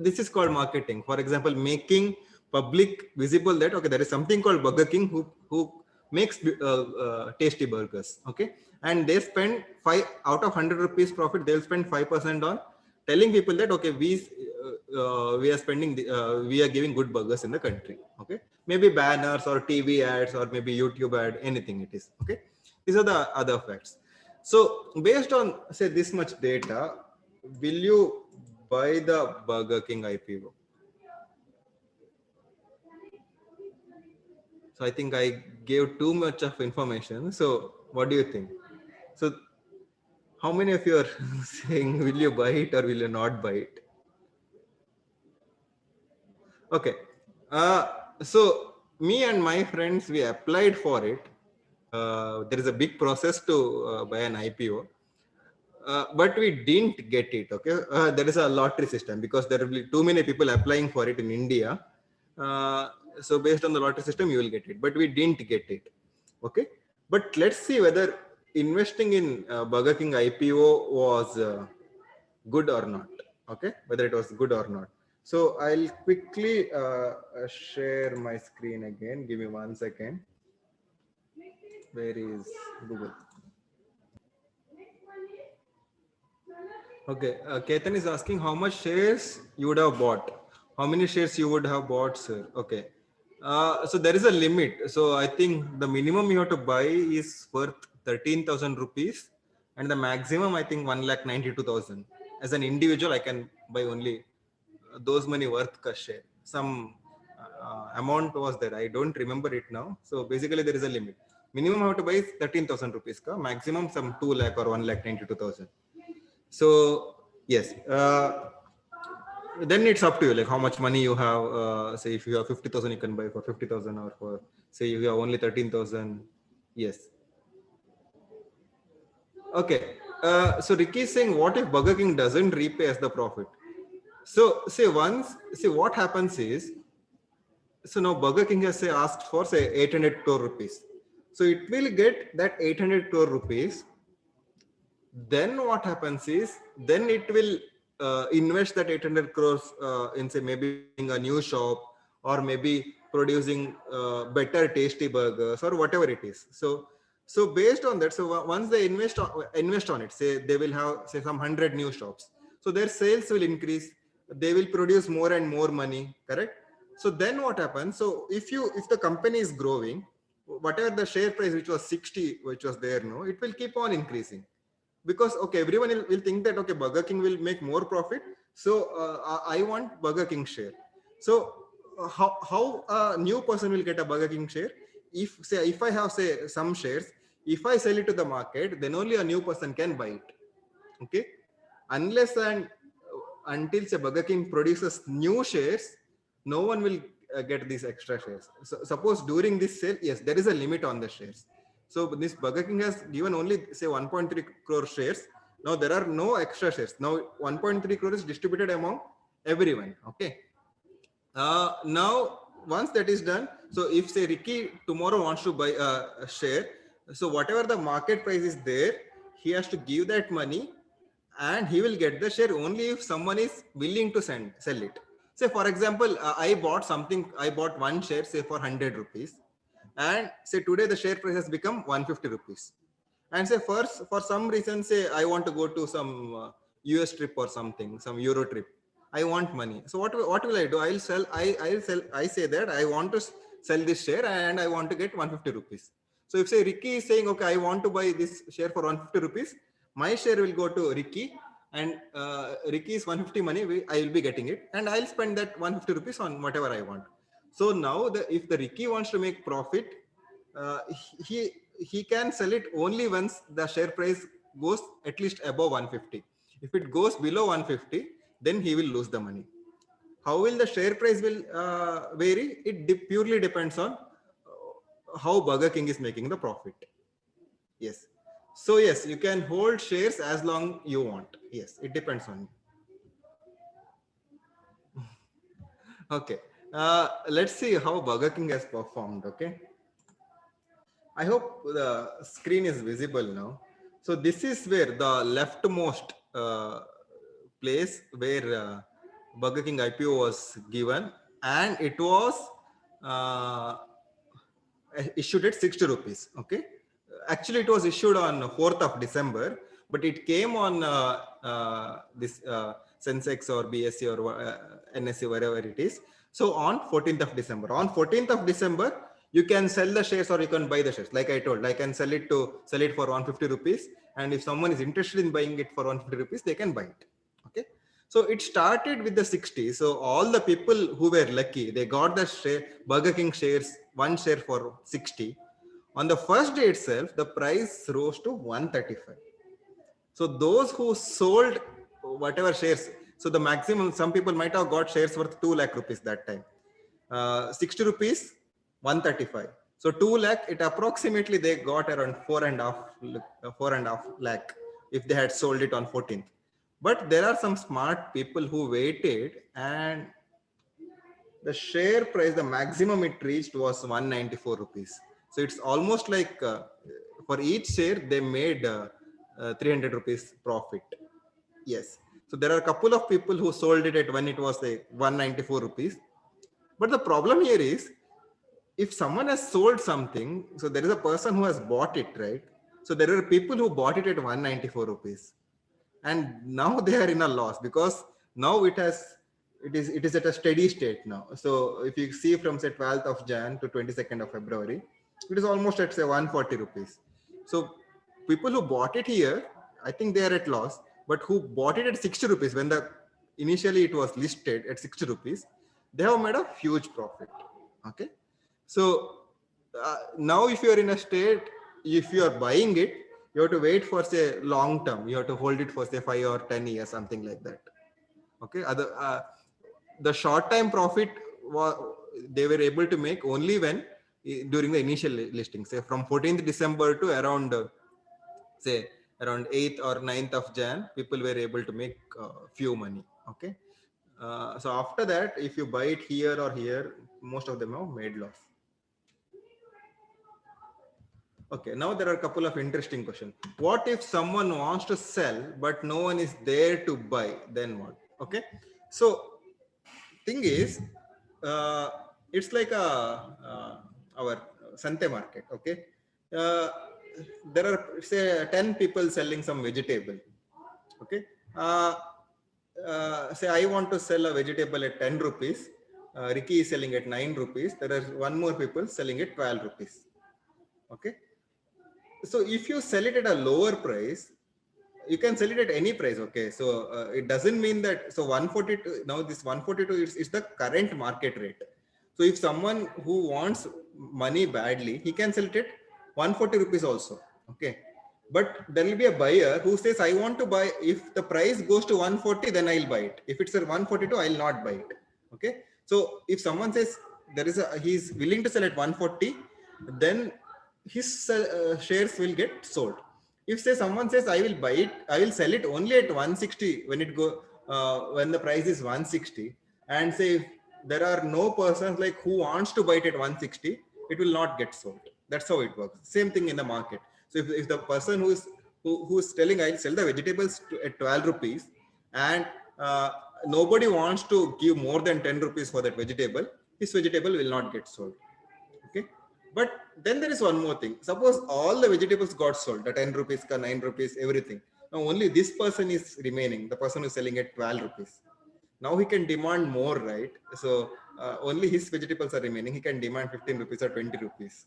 this is called marketing. For example, making public visible that, okay, there is something called Burger King who makes tasty burgers. Okay, and they spend 5 out of 100 rupees profit. They'll spend 5% on telling people that, okay, we are spending we are giving good burgers in the country. Okay, maybe banners or TV ads or maybe YouTube ad, anything it is. Okay, these are the other facts. So based on say this much data, will you buy the Burger King IPO? So I think I gave too much of information. So what do you think? So how many of you are saying, will you buy it or will you not buy it? Okay. So me and my friends, we applied for it. There is a big process to buy an IPO. But we didn't get it. Okay, there is a lottery system because there will be too many people applying for it in India. So based on the lottery system, you will get it. But we didn't get it. Okay, but let's see whether investing in Burger King IPO was good or not. Okay, whether it was good or not. So I'll quickly share my screen again. Give me 1 second. Where is Google? Okay, Ketan is asking how much shares you would have bought. How many shares you would have bought, sir? Okay. So there is a limit. So I think the minimum you have to buy is worth 13,000 rupees, and the maximum I think 1,92,000. As an individual, I can buy only those money worth ka share. Some amount was there. I don't remember it now. So basically, there is a limit. Minimum I have to buy is 13,000 rupees ka. Maximum some 2 lakh or 1,92,000. So yes, then it's up to you, like how much money you have. Say if you have 50,000, you can buy for 50,000, or for say you have only 13,000. Yes. Okay. So Ricky is saying, what if Burger King doesn't repay as the profit? So say what happens is, so now Burger King has say asked for say 800 crore rupees. So it will get that 800 crore rupees. Then what happens is, then it will invest that 800 crores in say maybe building a new shop, or maybe producing better tasty burgers or whatever it is. So based on that, so once they invest on it, say they will have say some 100 new shops, so their sales will increase, they will produce more and more money, correct? So then what happens, so if the company is growing, whatever the share price which was 60, which was there, no, it will keep on increasing, because okay, everyone will think that okay, Burger King will make more profit, so I want Burger King share. So how a new person will get a Burger King share? If I have say some shares, if I sell it to the market, then only a new person can buy it. Okay, unless and until say Burger King produces new shares, no one will get these extra shares. So suppose during this sale, yes, there is a limit on the shares. So this Burger King has given only say 1.3 crore shares. Now there are no extra shares. Now 1.3 crore is distributed among everyone. Okay. Now once that is done, so if say Ricky tomorrow wants to buy a share, so whatever the market price is there, he has to give that money, and he will get the share only if someone is willing to sell it. Say for example, I bought one share say for 100 rupees, and say today the share price has become 150 rupees, and say first for some reason, say I want to go to some US trip or something, some Euro trip, I want money. So what will I do? I'll say that I want to sell this share and I want to get 150 rupees. So if say Ricky is saying okay, I want to buy this share for 150 rupees, my share will go to Ricky, and Ricky's 150 money I will be getting it, and I'll spend that 150 rupees on whatever I want. So now if the Ricky wants to make profit, uh, he he can sell it only once the share price goes at least above 150. If it goes below 150, then he will lose the money. How will the share price will vary? It purely depends on how Burger King is making the profit. Yes. So yes, you can hold shares as long you want. Yes, it depends on you. Okay. Let's see how Burger King has performed. Okay. I hope the screen is visible now. So this is where the leftmost place where Burger King IPO was given, and it was uh, issued at 60 rupees. Okay. Actually, it was issued on 4th of December, but it came on this Sensex or BSE or NSE, wherever it is. So on 14th of December, you can sell the shares or you can buy the shares. Like I told, I can sell it for 150 rupees. And if someone is interested in buying it for 150 rupees, they can buy it. Okay. So it started with the 60. So all the people who were lucky, they got the Burger King shares one share for 60. On the first day itself, the price rose to 135. So those who sold whatever shares, so the maximum, some people might have got shares worth 2 lakh rupees that time. 60 rupees, 135. So 2 lakh, it approximately they got around 4.5 lakh if they had sold it on 14th. But there are some smart people who waited, and the share price, the maximum it reached was 194 rupees. So it's almost like for each share they made 300 rupees profit. Yes. So there are a couple of people who sold it at when it was 194 rupees. But the problem here is, if someone has sold something, so there is a person who has bought it, right? So there are people who bought it at 194 rupees, and now they are in a loss, because now it is at a steady state now. So if you see from say 12th of Jan to 22nd of February, it is almost at say 140 rupees. So people who bought it here, I think they are at loss, but who bought it at 60 rupees when the initially it was listed at 60 rupees, they have made a huge profit. Okay. So now if you are in a state, if you are buying it, you have to wait for say long term. You have to hold it for say 5 or 10 years, something like that. Okay. The short time profit they were able to make only when during the initial listing, say from 14th December to around say around 8th or 9th of Jan, people were able to make few money. Okay. So after that, if you buy it here or here, most of them have made loss. Okay, now there are a couple of interesting questions. What if someone wants to sell, but no one is there to buy? Then what? Okay, so thing is, uh, it's like our Sante market. Okay, uh, there are say 10 people selling some vegetable. Okay, say I want to sell a vegetable at 10 rupees. Ricky is selling at 9 rupees. There are one more people selling at 12 rupees. Okay, so if you sell it at a lower price, you can sell it at any price. Okay, so it doesn't mean that, so 142 now, this 142 is the current market rate. So if someone who wants money badly, he can sell it at 140 rupees also. Okay, but there will be a buyer who says, I want to buy, if the price goes to 140, then I'll buy it. If it's at 142, I'll not buy it. Okay, so if someone says he's willing to sell at 140, then his shares will get sold. If say someone says, I will buy it, I will sell it only at 160 when when the price is 160, and say if there are no persons like who wants to buy it at 160, it will not get sold. That's how it works. Same thing in the market. So if the person who's telling I'll sell the vegetables at 12 rupees, and nobody wants to give more than 10 rupees for that vegetable, his vegetable will not get sold. Okay, but then there is one more thing. Suppose all the vegetables got sold, the 10 rupees, 9 rupees, everything. Now only this person is remaining, the person who's selling at 12 rupees. Now he can demand more, right? So only his vegetables are remaining. He can demand 15 rupees or 20 rupees.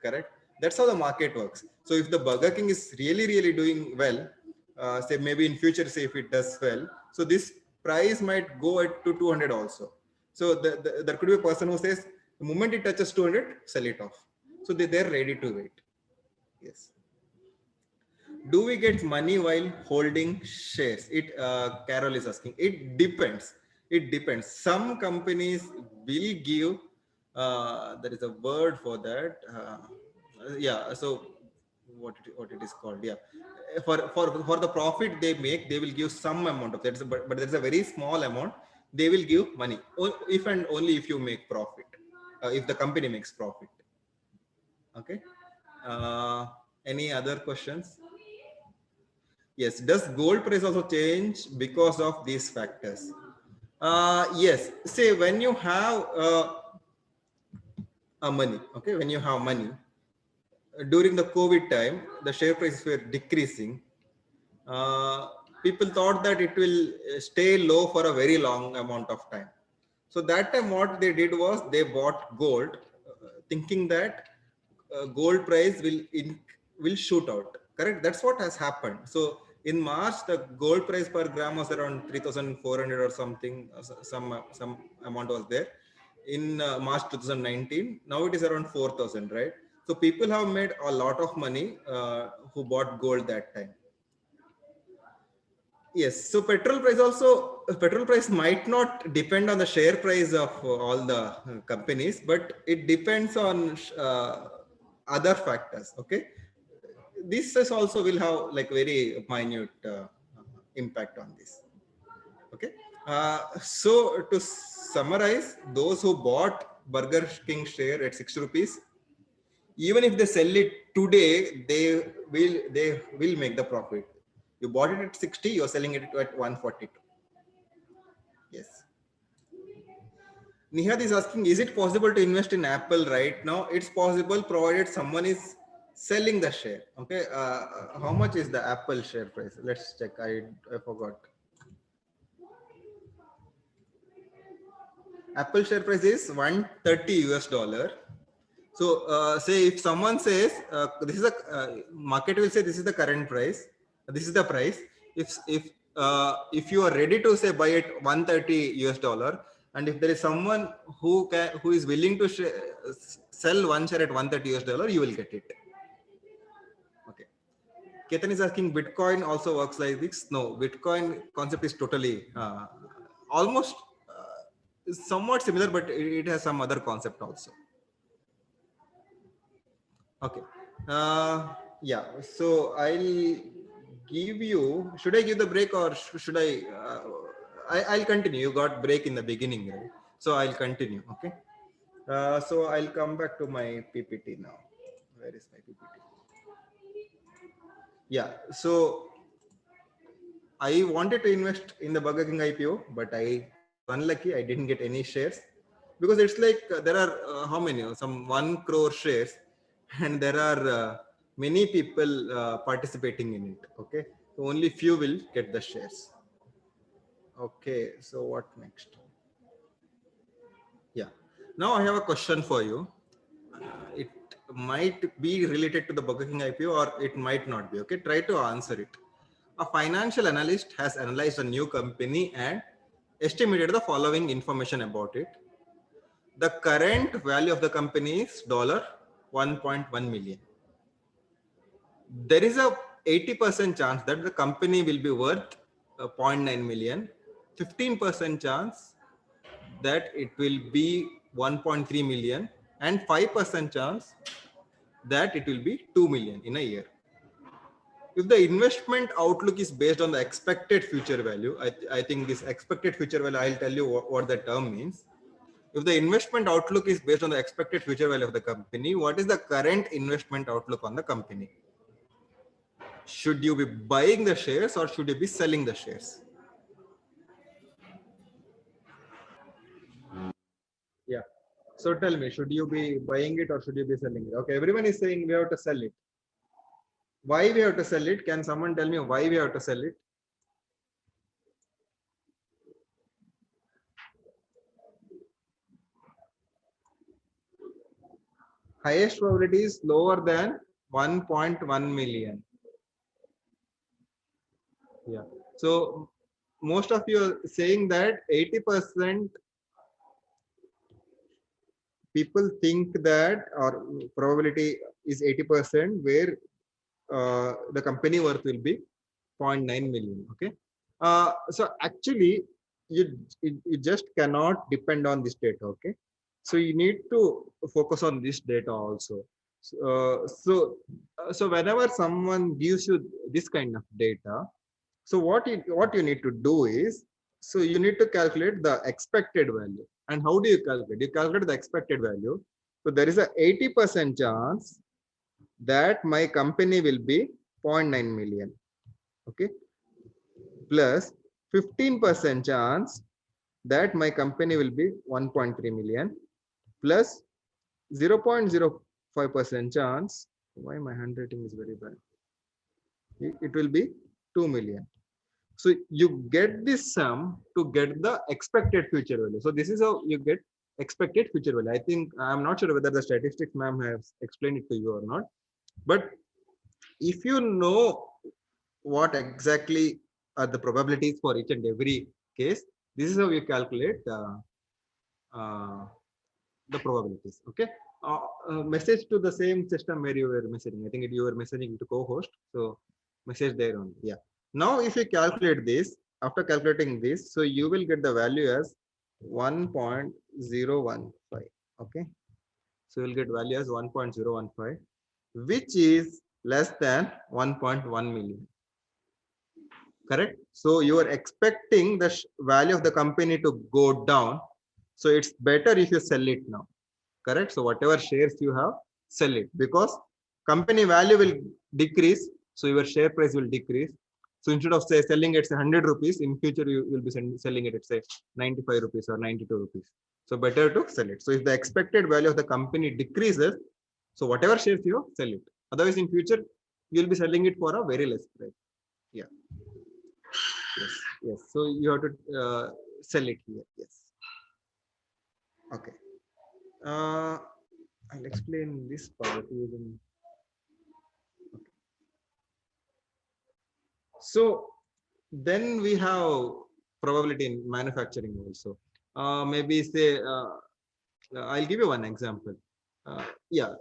Correct? That's how the market works. So if the Burger King is really, really doing well, say maybe in future, say if it does well, so this price might go to 200 also. So there could be a person who says, the moment it touches 200, sell it off. So they're ready to wait. Yes. Do we get money while holding shares? Carol is asking. It depends. It depends. Some companies will give, there is a word for that. Yeah. So what it is called? Yeah. For the profit they make, they will give some amount of that. But there's a very small amount. They will give money if and only if you make profit. If the company makes profit. Okay. Any other questions? Yes. Does gold price also change because of these factors? Yes. Say when you have money, okay, when you have money, during the COVID time, the share prices were decreasing. People thought that it will stay low for a very long amount of time. So that time what they did was they bought gold, thinking that gold price will shoot out. Correct? That's what has happened. So in March, the gold price per gram was around 3,400 or something. Some amount was there. in March 2019. Now it is around 4,000, right? So people have made a lot of money who bought gold that time. Yes, so petrol price might not depend on the share price of all the companies, but it depends on other factors. Okay, this is also will have like very minute impact on this. Okay, so to summarize, those who bought Burger King share at 6 rupees, even if they sell it today, they will make the profit. You bought it at 60, you're selling it at 142. Yes. Nihad is asking, is it possible to invest in Apple right now? It's possible provided someone is selling the share. Okay. How much is the Apple share price? Let's check. I forgot. Apple share price is 130 US dollar. So say if someone says this is a market will say this is the current price, this is the price. If you are ready to say buy it 130 US dollar, and if there is someone who is willing to sell one share at 130 US dollar, you will get it. Okay. Ketan is asking, Bitcoin also works like this? No, Bitcoin concept is totally almost somewhat similar, but it has some other concept also. Okay. Yeah. So I'll give you. Should I give the break or should I? I'll continue. You got break in the beginning, right? So I'll continue. Okay. So I'll come back to my PPT now. Where is my PPT? Yeah. So I wanted to invest in the Burger King IPO, but I was unlucky. I didn't get any shares because it's like there are how many? Some 1 crore shares, and there are many people participating in it. Okay, so only few will get the shares. Okay, so what next? Yeah, now I have a question for you. It might be related to the Burger King IPO or it might not be. Okay, try to answer it. A financial analyst has analyzed a new company and estimated the following information about it. The current value of the company is $1.1 million. There is a 80% chance that the company will be worth 0.9 million, 15% chance that it will be 1.3 million, and 5% chance that it will be 2 million in a year. If the investment outlook is based on the expected future value, I think this expected future value, I'll tell you what the term means. If the investment outlook is based on the expected future value of the company, what is the current investment outlook on the company? Should you be buying the shares or should you be selling the shares? Yeah. So tell me, should you be buying it or should you be selling it? Okay, everyone is saying we have to sell it. Why we have to sell it? Can someone tell me why we have to sell it? Highest probability is lower than 1.1 million. Yeah. So most of you are saying that 80% people think that or probability is 80% where the company worth will be 0.9 million. Okay. So actually you just cannot depend on this data. Okay. So you need to focus on this data also. So whenever someone gives you this kind of data, so what you need to do is, so you need to calculate the expected value. And how do you calculate? You calculate the expected value. So there is a 80% chance that my company will be 0.9 million. Okay. Plus 15% chance that my company will be 1.3 million plus 0.05% chance. Why my handwriting is very bad? It will be 2 million. So you get this sum to get the expected future value. So this is how you get expected future value. I think I'm not sure whether the statistics ma'am has explained it to you or not. But if you know what exactly are the probabilities for each and every case, this is how you calculate the probabilities. Okay. Message to the same system where you were messaging. I think you were messaging to co-host. So message there only. Yeah. Now, if you calculate this, after calculating this, so you will get the value as 1.015. Okay. So you'll get value as 1.015, which is less than 1.1 million. Correct. So you are expecting the value of the company to go down. So it's better if you sell it now. Correct. So whatever shares you have, sell it, because company value will decrease. So your share price will decrease. So instead of say selling it 100 rupees, in future you will be selling it at say 95 rupees or 92 rupees. So better to sell it. So if the expected value of the company decreases, so whatever shares you have, sell it. Otherwise, in future you will be selling it for a very less price. Yeah. Yes. Yes. So you have to sell it here. Yes. Okay. I'll explain this part using. Okay. So then we have probability in manufacturing also. Maybe say, I'll give you one example. Yeah,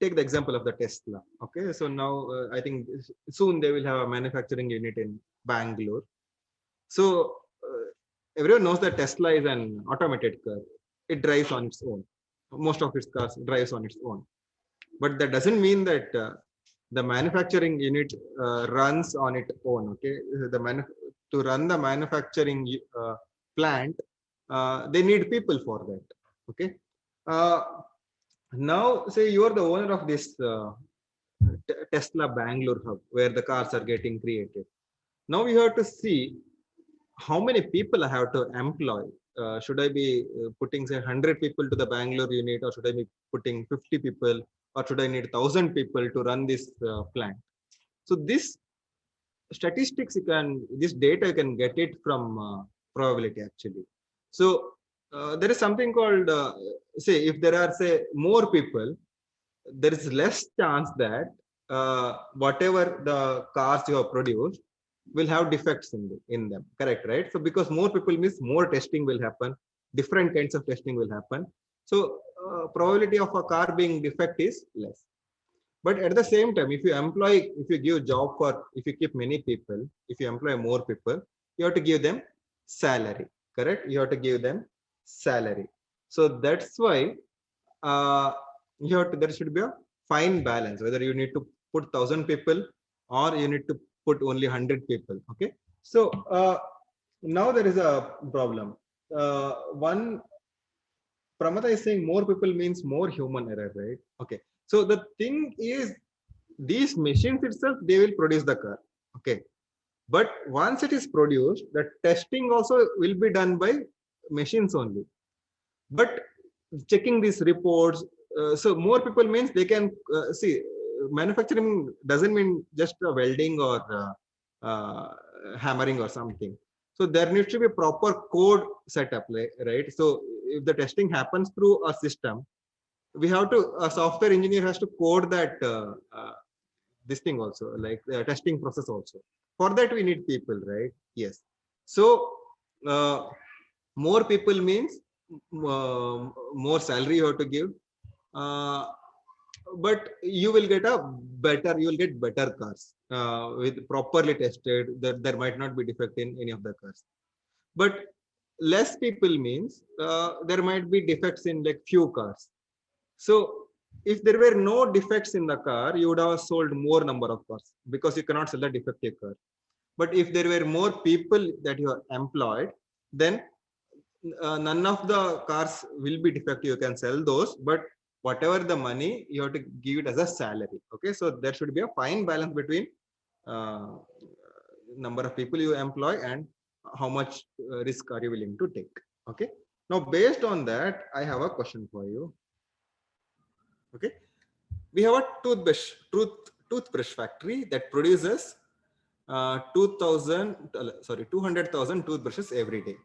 take the example of the Tesla. Okay, so now I think soon they will have a manufacturing unit in Bangalore. So everyone knows that Tesla is an automated car. It drives on its own. Most of its cars drives on its own. But that doesn't mean that the manufacturing unit runs on its own. Okay, to run the manufacturing plant, they need people for that. Okay. Now, say you are the owner of this Tesla Bangalore hub where the cars are getting created. Now you have to see how many people I have to employ. Should I be putting say 100 people to the Bangalore unit, or should I be putting 50 people, or should I need 1,000 people to run this plant? So this statistics this data you can get it from probability actually. So there is something called say if there are say more people, there is less chance that whatever the cars you have produced will have defects in them. Correct, right? So because more people means more testing will happen, different kinds of testing will happen. So probability of a car being defect is less. But at the same time, if you give job for, if you keep many people, if you employ more people, you have to give them salary. Correct? You have to give them salary. So that's why there should be a fine balance, whether you need to put 1,000 people or you need to put only 100 people. Okay. So now there is a problem. One, Pramada is saying more people means more human error, right? Okay. So the thing is, these machines itself, they will produce the car. Okay. But once it is produced, the testing also will be done by machines only. But checking these reports, so more people means they can see. Manufacturing doesn't mean just welding or hammering or something. So there needs to be a proper code setup, right? So if the testing happens through a system, we have to, a software engineer has to code that this thing also, like the testing process also. For that we need people, right? Yes. So more people means more salary you have to give, but you will get better cars with properly tested. There might not be defect in any of the cars. But less people means there might be defects in like few cars. So if there were no defects in the car, you would have sold more number of cars, because you cannot sell a defective car. But if there were more people that you are employed, then none of the cars will be defective. You can sell those, but whatever the money, you have to give it as a salary. Okay, so there should be a fine balance between number of people you employ and how much risk are you willing to take. Okay, now based on that, I have a question for you. Okay, we have a toothbrush factory that produces 200,000 toothbrushes every day.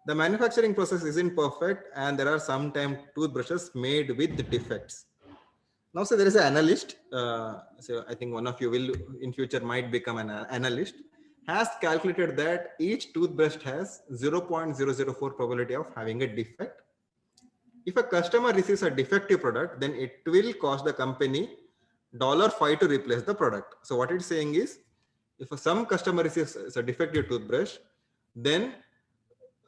The manufacturing process isn't perfect, and there are sometimes toothbrushes made with defects. Now, so there is an analyst. So I think one of you will in future might become an analyst. Has calculated that each toothbrush has 0.004 probability of having a defect. If a customer receives a defective product, then it will cost the company $5 to replace the product. So what it's saying is, if some customer receives a defective toothbrush, then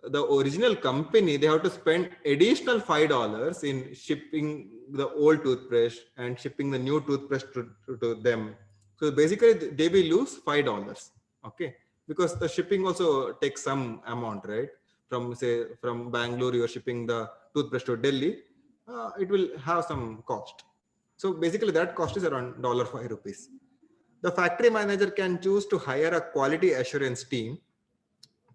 the original company, they have to spend additional $5 in shipping the old toothbrush and shipping the new toothbrush to them. So basically they will lose $5. Okay, because the shipping also takes some amount, right? From say from Bangalore, you're shipping the toothbrush to Delhi, it will have some cost. So basically that cost is around $5. The factory manager can choose to hire a quality assurance team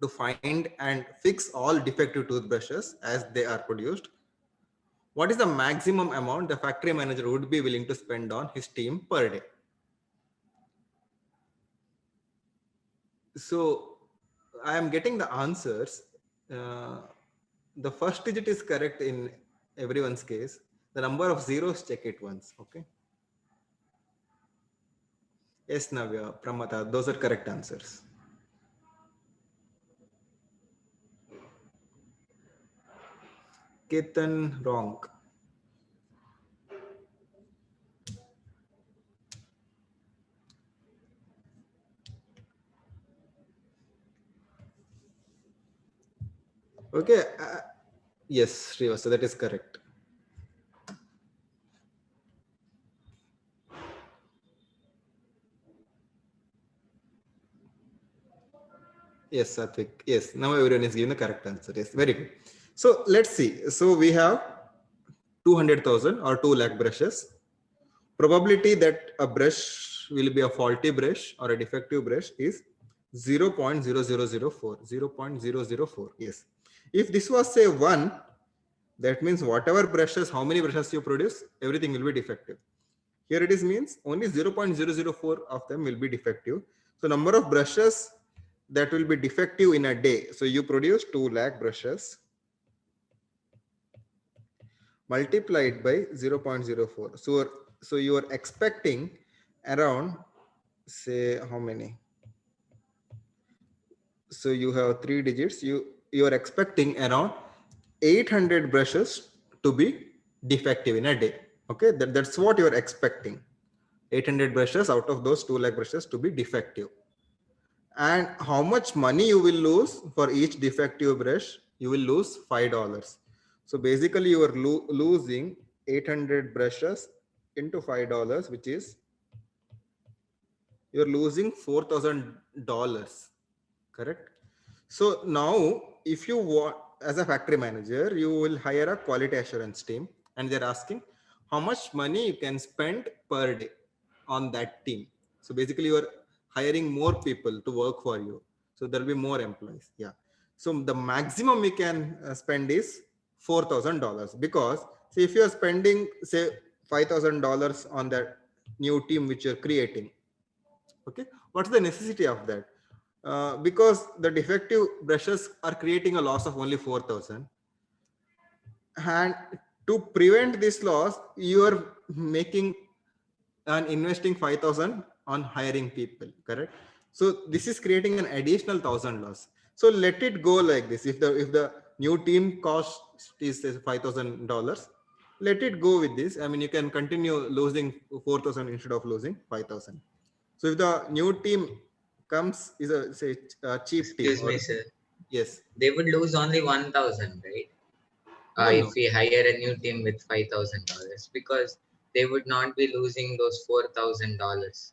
to find and fix all defective toothbrushes as they are produced. What is the maximum amount the factory manager would be willing to spend on his team per day? So I am getting the answers. The first digit is correct in everyone's case. The number of zeros, check it once. Okay. Yes, Navya, Pramata, those are correct answers. Ketan, wrong. Okay. Yes, Srivastava, that is correct. Yes, Satvik. Yes, now everyone is giving the correct answer. Yes, very good. So let's see. So we have 200,000 or 2 lakh brushes. Probability that a brush will be a faulty brush or a defective brush is 0.0004. 0.004. Yes. If this was say 1, that means whatever brushes, how many brushes you produce, everything will be defective. Here it is means only 0.004 of them will be defective. So number of brushes that will be defective in a day. So you produce 2 lakh brushes multiplied by 0.04. So you are expecting around, say, how many? So you have 3 digits. You are expecting around 800 brushes to be defective in a day. Okay, that's what you are expecting. 800 brushes out of those 2 lakh brushes to be defective. And how much money you will lose for each defective brush? You will lose $5. So basically you are losing 800 brushes into $5, which is you're losing $4,000. Correct? So now if you want, as a factory manager, you will hire a quality assurance team and they're asking how much money you can spend per day on that team. So basically you are hiring more people to work for you. So there'll be more employees. Yeah. So the maximum we can spend is $4,000, because see, if you are spending say $5,000 on that new team which you're creating, okay, what's the necessity of that? Because the defective brushes are creating a loss of only 4,000, and to prevent this loss you are making and investing 5,000 on hiring people. Correct? So this is creating an additional 1,000 loss. So let it go like this. If the new team cost is $5,000, let it go with this. I mean, you can continue losing 4,000 instead of losing 5,000. So if the new team comes is a say a cheap team, Excuse me, sir. yes, They would lose only 1,000, right? no, If no, we hire a new team with $5,000, because they would not be losing those $4,000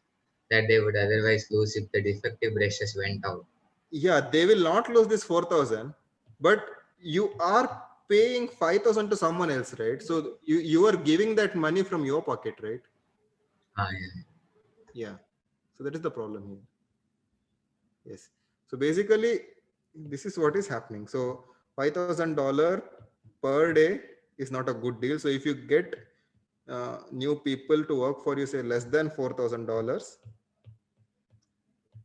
that they would otherwise lose if the defective brushes went out. yeah, they will not lose this 4,000, but you are paying 5,000 to someone else, right? So you are giving that money from your pocket, right? Yeah. Yeah. So that is the problem here. Yes. So basically, this is what is happening. So $5,000 per day is not a good deal. So if you get new people to work for you, say less than $4,000,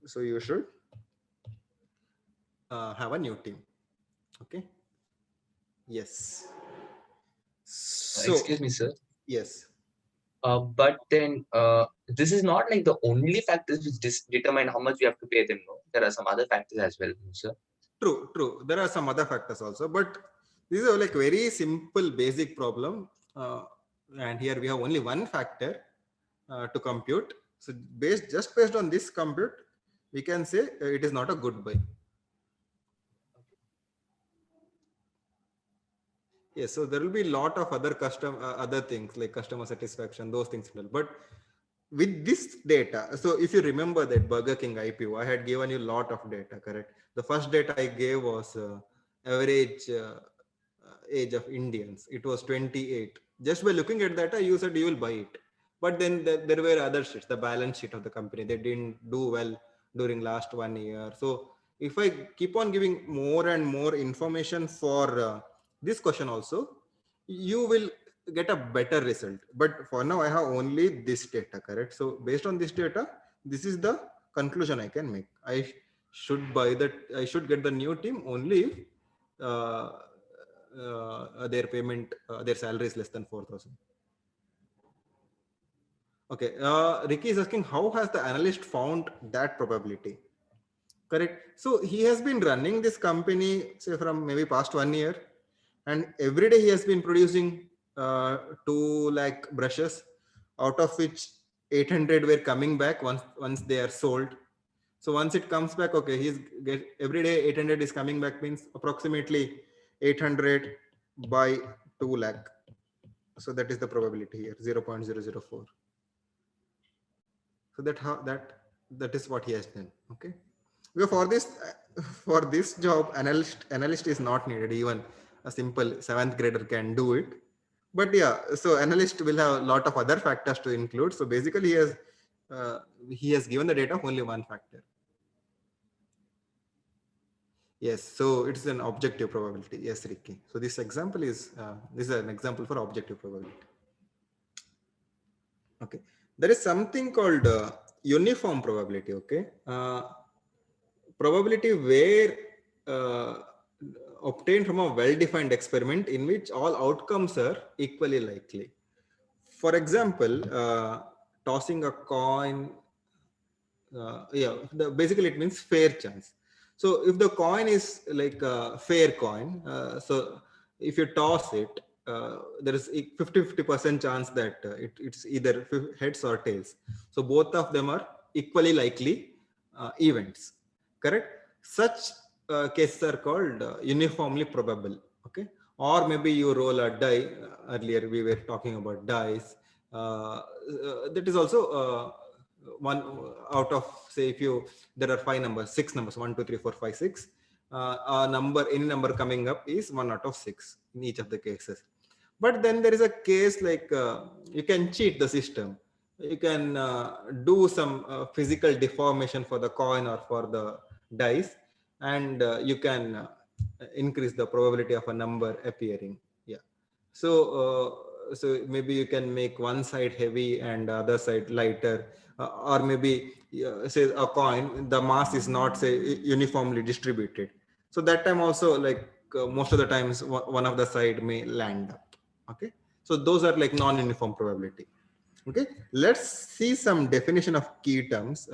so you should have a new team. Okay. Yes. So Excuse me, sir. yes. But then this is not like the only factors which determine how much we have to pay them. No, there are some other factors as well, sir. True. There are some other factors also, but This is a like very simple basic problem. And here we have only one factor to compute. So just based on this compute, we can say it is not a good buy. Yes, so there will be a lot of other other things like customer satisfaction, those things. But with this data, so if you remember that Burger King IPO, I had given you a lot of data, correct? The first data I gave was average age of Indians. It was 28. Just by looking at that, you said you will buy it. But then there were other sheets, the balance sheet of the company. They didn't do well during last 1 year. So if I keep on giving more and more information for this question also, you will get a better result. But for now, I have only this data, correct? So based on this data, this is the conclusion I can make. I should buy that. I should get the new team only if their payment, their salary is less than 4,000. Okay, Ricky is asking, how has the analyst found that probability? Correct. So he has been running this company, say from maybe past 1 year, and every day he has been producing 2 lakh brushes, out of which 800 were coming back once they are sold. So once it comes back, okay, every day 800 is coming back, means approximately 800 by 2 lakh. So that is the probability here, 0.004. So that is what he has done. Okay. Because for this job, analyst is not needed. Even a simple 7th grader can do it. But yeah, so analyst will have a lot of other factors to include. So basically, he has given the data of only one factor. Yes, so it's an objective probability. Yes, Ricky. So this example is an example for objective probability. Okay, there is something called uniform probability. Okay, probability where obtained from a well-defined experiment in which all outcomes are equally likely. For example, tossing a coin. Basically it means fair chance. So if the coin is like a fair coin, so if you toss it, there is 50% chance that it's either heads or tails. So both of them are equally likely events, correct? Such cases are called uniformly probable. Okay, or maybe you roll a die. Earlier we were talking about dice. That is also one out of, say, if you, there are 5 numbers, 6 numbers, 1 2 3 4 5 6, any number coming up is 1 out of 6 in each of the cases. But then there is a case like you can cheat the system. You can do some physical deformation for the coin or for the dice, and you can increase the probability of a number appearing. Yeah. So maybe you can make one side heavy and the other side lighter, or maybe say a coin, the mass is not, say, uniformly distributed. So that time also, like most of the times, one of the side may land up. Okay, so those are like non-uniform probability. Okay, let's see some definition of key terms.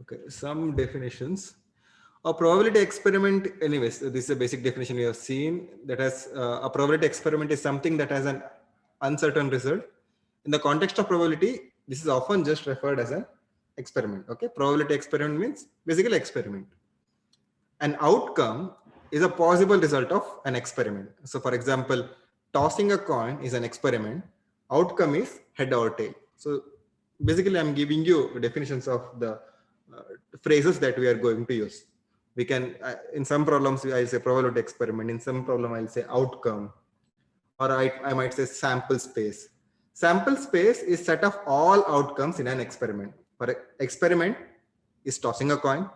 Okay, some definitions. A probability experiment, anyways, this is a basic definition we have seen, that has a probability experiment is something that has an uncertain result. In the context of probability, this is often just referred as an experiment. Okay, probability experiment means basically experiment. An outcome is a possible result of an experiment. So for example, tossing a coin is an experiment. Outcome is head or tail. So basically I'm giving you definitions of the phrases that we are going to use. We can, in some problems, I'll say probability experiment. In some problem, I'll say outcome, or I might say sample space. Sample space is set of all outcomes in an experiment. For experiment is tossing a coin.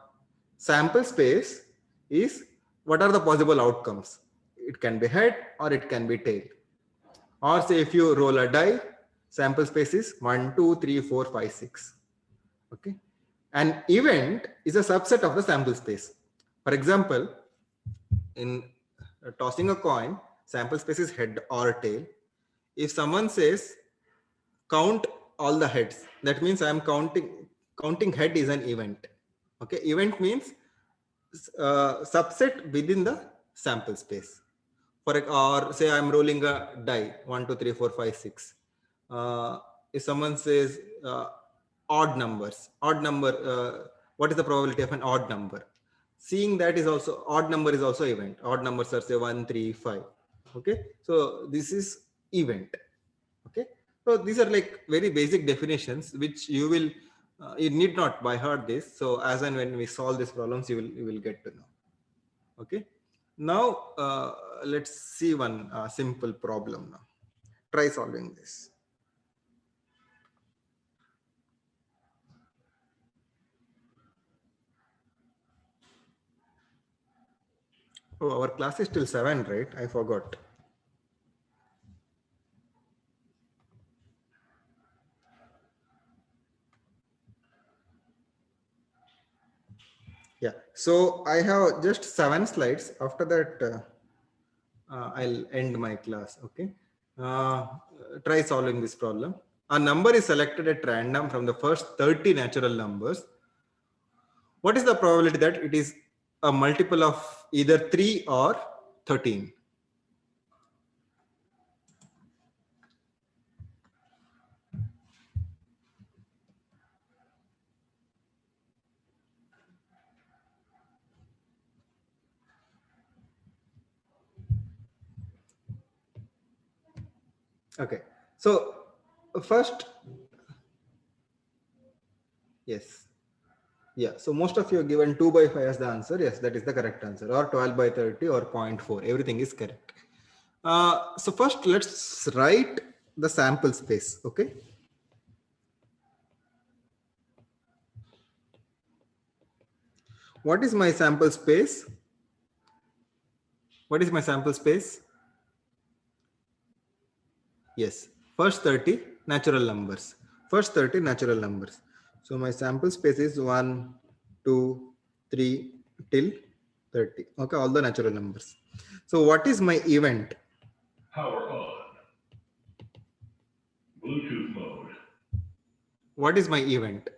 Sample space is what are the possible outcomes. It can be head or it can be tail. Or say if you roll a die, sample space is 1 2 3 4 5 6. Okay, an event is a subset of the sample space. For example, in tossing a coin, sample space is head or tail. If someone says count all the heads, that means I am counting head is an event. Okay, event means subset within the sample space. Or say I'm rolling a die 1, 2, 3, 4, 5, 6. If someone says odd number, what is the probability of an odd number? Seeing that is also odd number is also event. Odd numbers are say 1, 3, 5. Okay, so this is event. Okay, so these are like very basic definitions which you need not by heart this. So as and when we solve these problems, you will get to know. Okay, now let's see one simple problem now. Try solving this. Oh, our class is till 7, right? I forgot. Yeah, so I have just 7 slides. After that, I'll end my class. Okay, try solving this problem. A number is selected at random from the first 30 natural numbers. What is the probability that it is a multiple of either 3 or 13? Okay, so first, yes. Yeah, so most of you are given 2 by 5 as the answer. Yes, that is the correct answer, or 12 by 30 or 0.4. Everything is correct. So first, let's write the sample space. Okay. What is my sample space? What is my sample space? Yes, first 30 natural numbers. First 30 natural numbers. So my sample space is 1, 2, 3 till 30. Okay, all the natural numbers. So what is my event? Power on. Bluetooth mode. What is my event?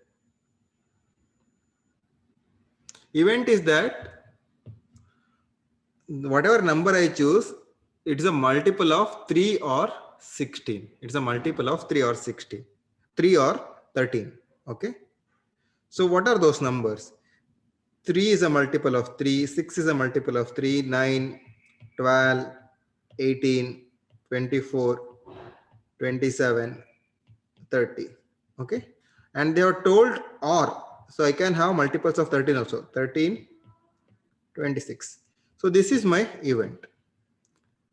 Event is that whatever number I choose, it's a multiple of 3 or 16. It's a multiple of 3 or 16. 3 or 13. Okay. So what are those numbers? 3 is a multiple of 3, 6 is a multiple of 3, 9, 12, 18, 24, 27, 30. Okay. And they are told or. So I can have multiples of 13 also. 13, 26. So this is my event.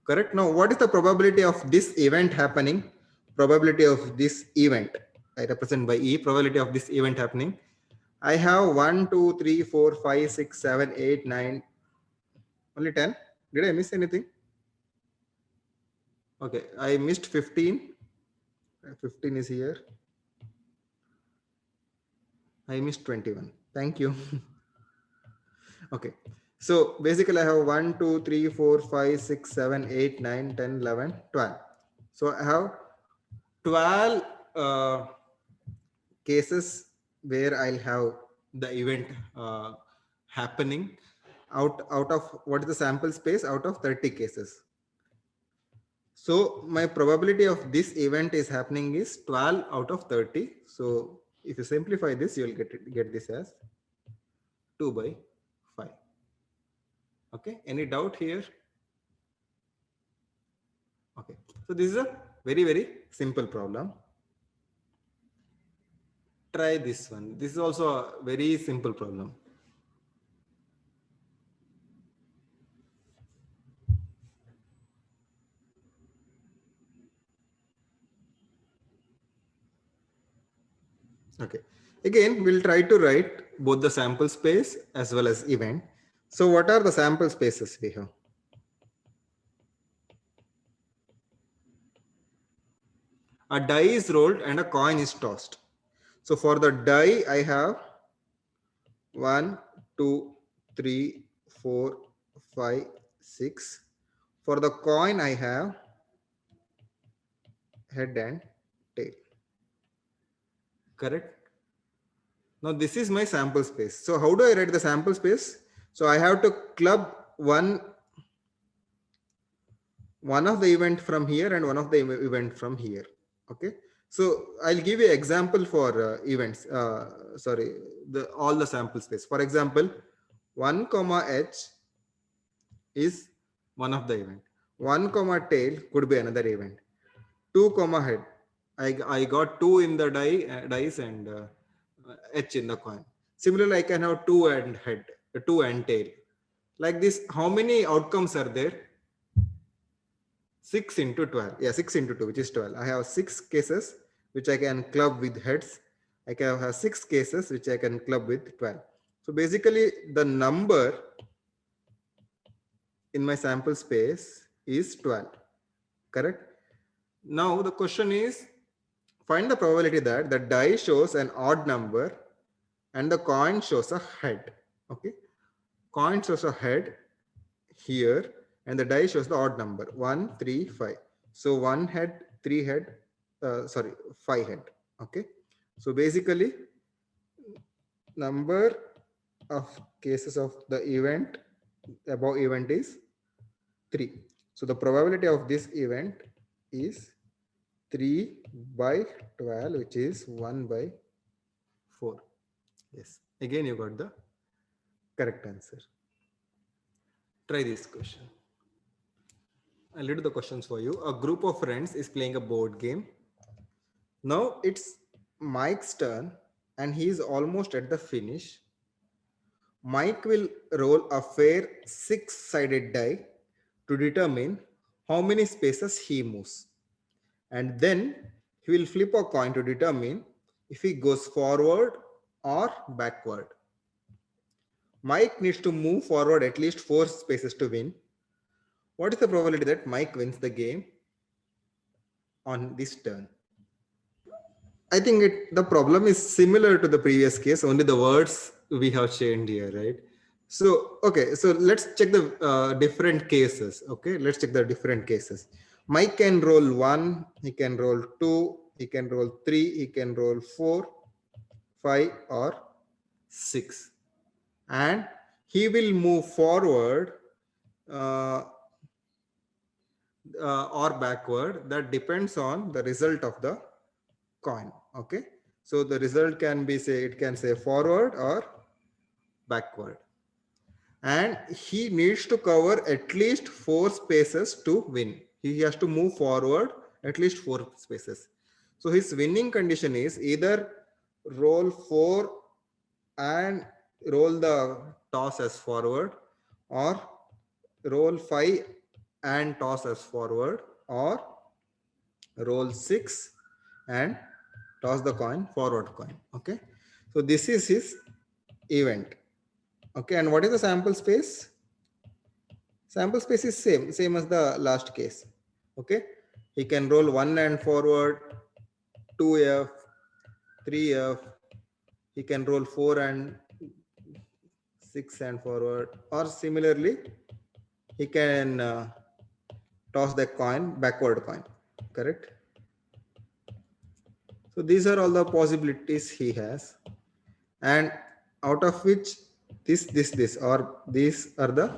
Correct. Now, what is the probability of this event happening? Probability of this event, I represent by E, probability of this event happening. I have 1, 2, 3, 4, 5, 6, 7, 8, 9, only 10. Did I miss anything? Okay, I missed 15. 15 is here. I missed 21. Thank you. Okay. So basically I have 1, 2, 3, 4, 5, 6, 7, 8, 9, 10, 11, 12. So I have 12 cases where I'll have the event happening out of what is the sample space out of 30 cases. So my probability of this event is happening is 12 out of 30. So if you simplify this, you will get this as 2 by 5. Okay, any doubt here? Okay, so this is a very, very simple problem. Try this one. This is also a very simple problem. Okay, again, we'll try to write both the sample space as well as event. So what are the sample spaces we have? A die is rolled and a coin is tossed. So for the die, I have 1, 2, 3, 4, 5, 6. For the coin, I have head and tail. Correct? Now this is my sample space. So how do I write the sample space? So I have to club one one of the event from here and one of the event from here. Okay, so I'll give you example for events, sorry, the all the sample space. For example, 1 comma h is one of the event, 1 comma tail could be another event, 2 comma head, I got 2 in the dice and h in the coin. Similarly, I can have 2 and head, 2 and tail. Like this, how many outcomes are there? 6 into 12. Yeah, 6 into 2, which is 12. I have 6 cases which I can club with heads. I can have 6 cases which I can club with 12. So basically, the number in my sample space is 12. Correct? Now the question is, find the probability that the die shows an odd number and the coin shows a head. Okay, coin shows a head here and the die shows the odd number 1, 3, 5. So 1 head, 3 head, sorry, 5 head. Okay, so basically number of cases of the event, above event is 3. So the probability of this event is 3 by 12, which is 1 by 4. Yes, again you got the correct answer. Try this question. I'll read the questions for you. A group of friends is playing a board game. Now it's Mike's turn and he is almost at the finish. Mike will roll a fair 6-sided die to determine how many spaces he moves. And then he will flip a coin to determine if he goes forward or backward. Mike needs to move forward at least 4 spaces to win. What is the probability that Mike wins the game on this turn? I think the problem is similar to the previous case, only the words we have changed here, right? So, okay, so let's check the different cases. Okay, let's check the different cases. Mike can roll 1, he can roll 2, he can roll 3, he can roll 4, 5 or 6. And he will move forward or backward. That depends on the result of the coin. Okay, so the result can be, say, it can say forward or backward, and he needs to cover at least 4 spaces to win. He has to move forward at least 4 spaces. So his winning condition is either roll 4 and roll the toss as forward, or roll 5 and toss as forward, or roll 6 and toss the coin, forward coin. Okay, so this is his event. Okay, and what is the sample space? Sample space is same as the last case. Okay, he can roll 1 and forward, 2f, 3f, he can roll 4 and 6 and forward, or similarly he can toss the coin, backward coin. Correct? So these are all the possibilities he has, and out of which this or these are the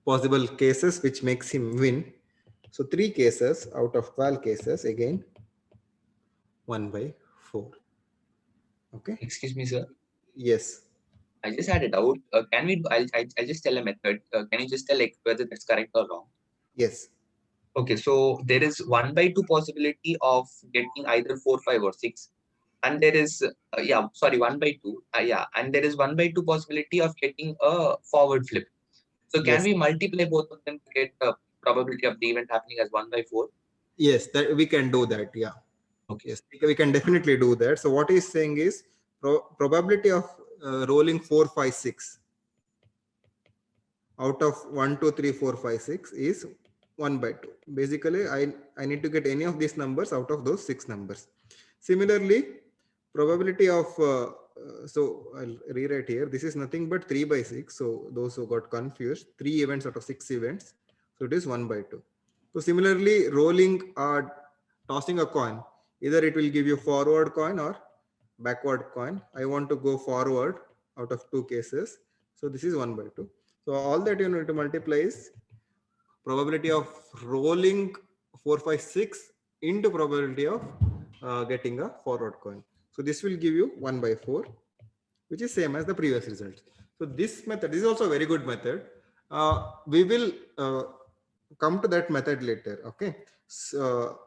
possible cases which makes him win. So 3 cases out of 12 cases, again 1 by 4. Okay. Excuse me, sir. Yes. I just had a doubt. Can we? I'll just tell a method. Can you just tell like whether that's correct or wrong? Yes. Okay, so there is 1 by 2 possibility of getting either 4, 5 or 6. And there is, 1 by 2. Yeah, and there is 1 by 2 possibility of getting a forward flip. So can Yes. we multiply both of them to get the probability of the event happening as 1 by 4? Yes, that we can do that. Yeah. Okay. Yes, we can definitely do that. So what he's saying is probability of rolling 4, 5, 6 out of 1, 2, 3, 4, 5, 6 is 1 by 2. Basically, I need to get any of these numbers out of those 6 numbers. Similarly, probability of so I'll rewrite here. This is nothing but 3 by 6. So those who got confused, 3 events out of 6 events. So it is 1 by 2. So similarly, rolling or tossing a coin, either it will give you forward coin or backward coin. I want to go forward out of 2 cases. So this is 1 by 2. So all that you need to multiply is probability of rolling 4, 5, 6 into probability of getting a forward coin. So this will give you 1 by 4, which is same as the previous result. So this method is also a very good method. We will come to that method later. Okay. So,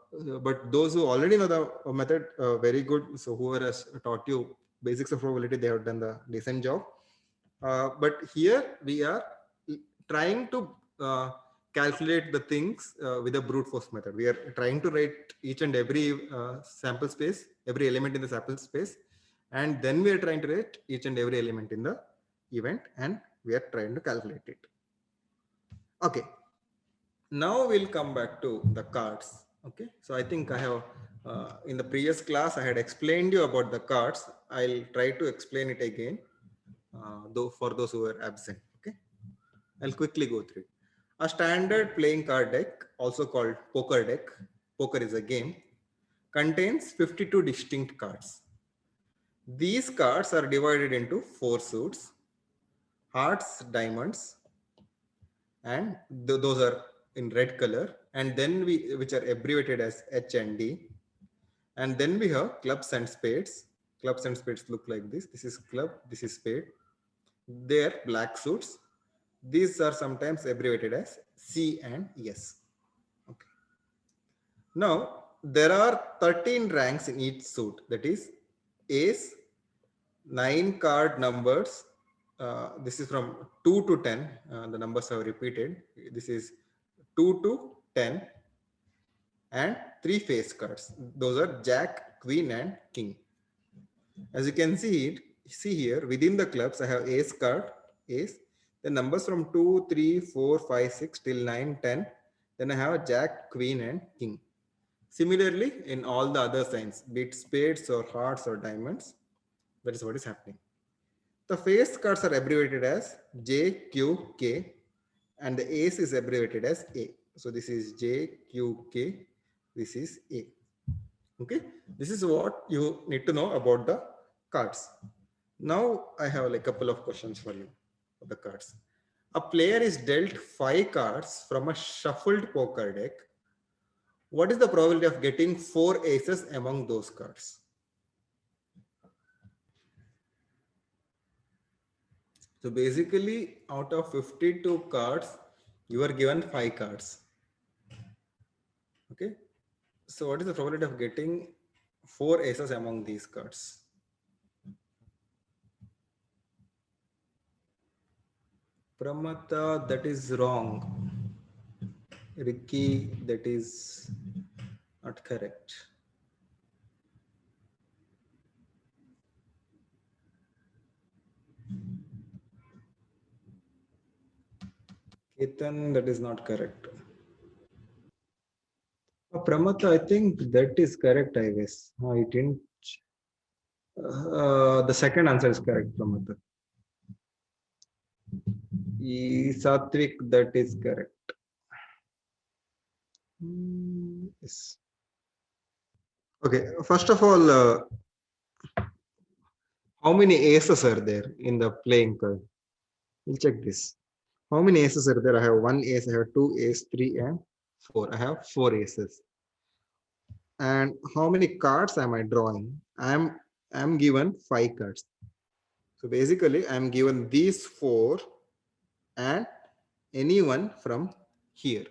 but those who already know the method, very good. So whoever has taught you basics of probability, they have done the decent job. But here we are trying to calculate the things with a brute force method. We are trying to write each and every sample space, every element in the sample space, and then we are trying to write each and every element in the event, and we are trying to calculate it. Okay. Now we'll come back to the cards. Okay. So I think I have in the previous class I had explained you about the cards. I'll try to explain it again, though for those who are absent. Okay. I'll quickly go through it. A standard playing card deck, also called poker deck, poker is a game, contains 52 distinct cards. These cards are divided into 4 suits: hearts, diamonds, and those are in red color, and then which are abbreviated as H and D. And then we have clubs and spades. Clubs and spades look like this. This is club, this is spade. They are black suits. These are sometimes abbreviated as C and S. Okay. Now, there are 13 ranks in each suit. That is ace, 9 card numbers. This is from 2 to 10. The numbers are repeated. This is 2 to 10. And 3 face cards. Those are jack, queen, and king. As you can see here within the clubs, I have ace card, ace. The numbers from 2, 3, 4, 5, 6 till 9, 10. Then I have jack, queen, and king. Similarly, in all the other signs, be it spades or hearts or diamonds, that is what is happening. The face cards are abbreviated as J, Q, K, and the ace is abbreviated as A. So this is J, Q, K. This is A. Okay, this is what you need to know about the cards. Now I have like a couple of questions for you for the cards. A player is dealt 5 cards from a shuffled poker deck. What is the probability of getting 4 aces among those cards? So basically, out of 52 cards, you are given 5 cards. Okay. So what is the probability of getting 4 aces among these cards? Pramata, that is wrong. Ricky, that is not correct. Ketan, that is not correct. Pramata, I think that is correct, I guess. I didn't. The second answer is correct, Pramata. Satvik, that is correct. Yes. Okay, first of all, how many aces are there in the playing card? We'll check this. How many aces are there? I have 1 ace, I have 2 ace, 3 and 4. I have 4 aces. And how many cards am I drawing? I'm given 5 cards. So basically, I'm given these 4 and anyone from here.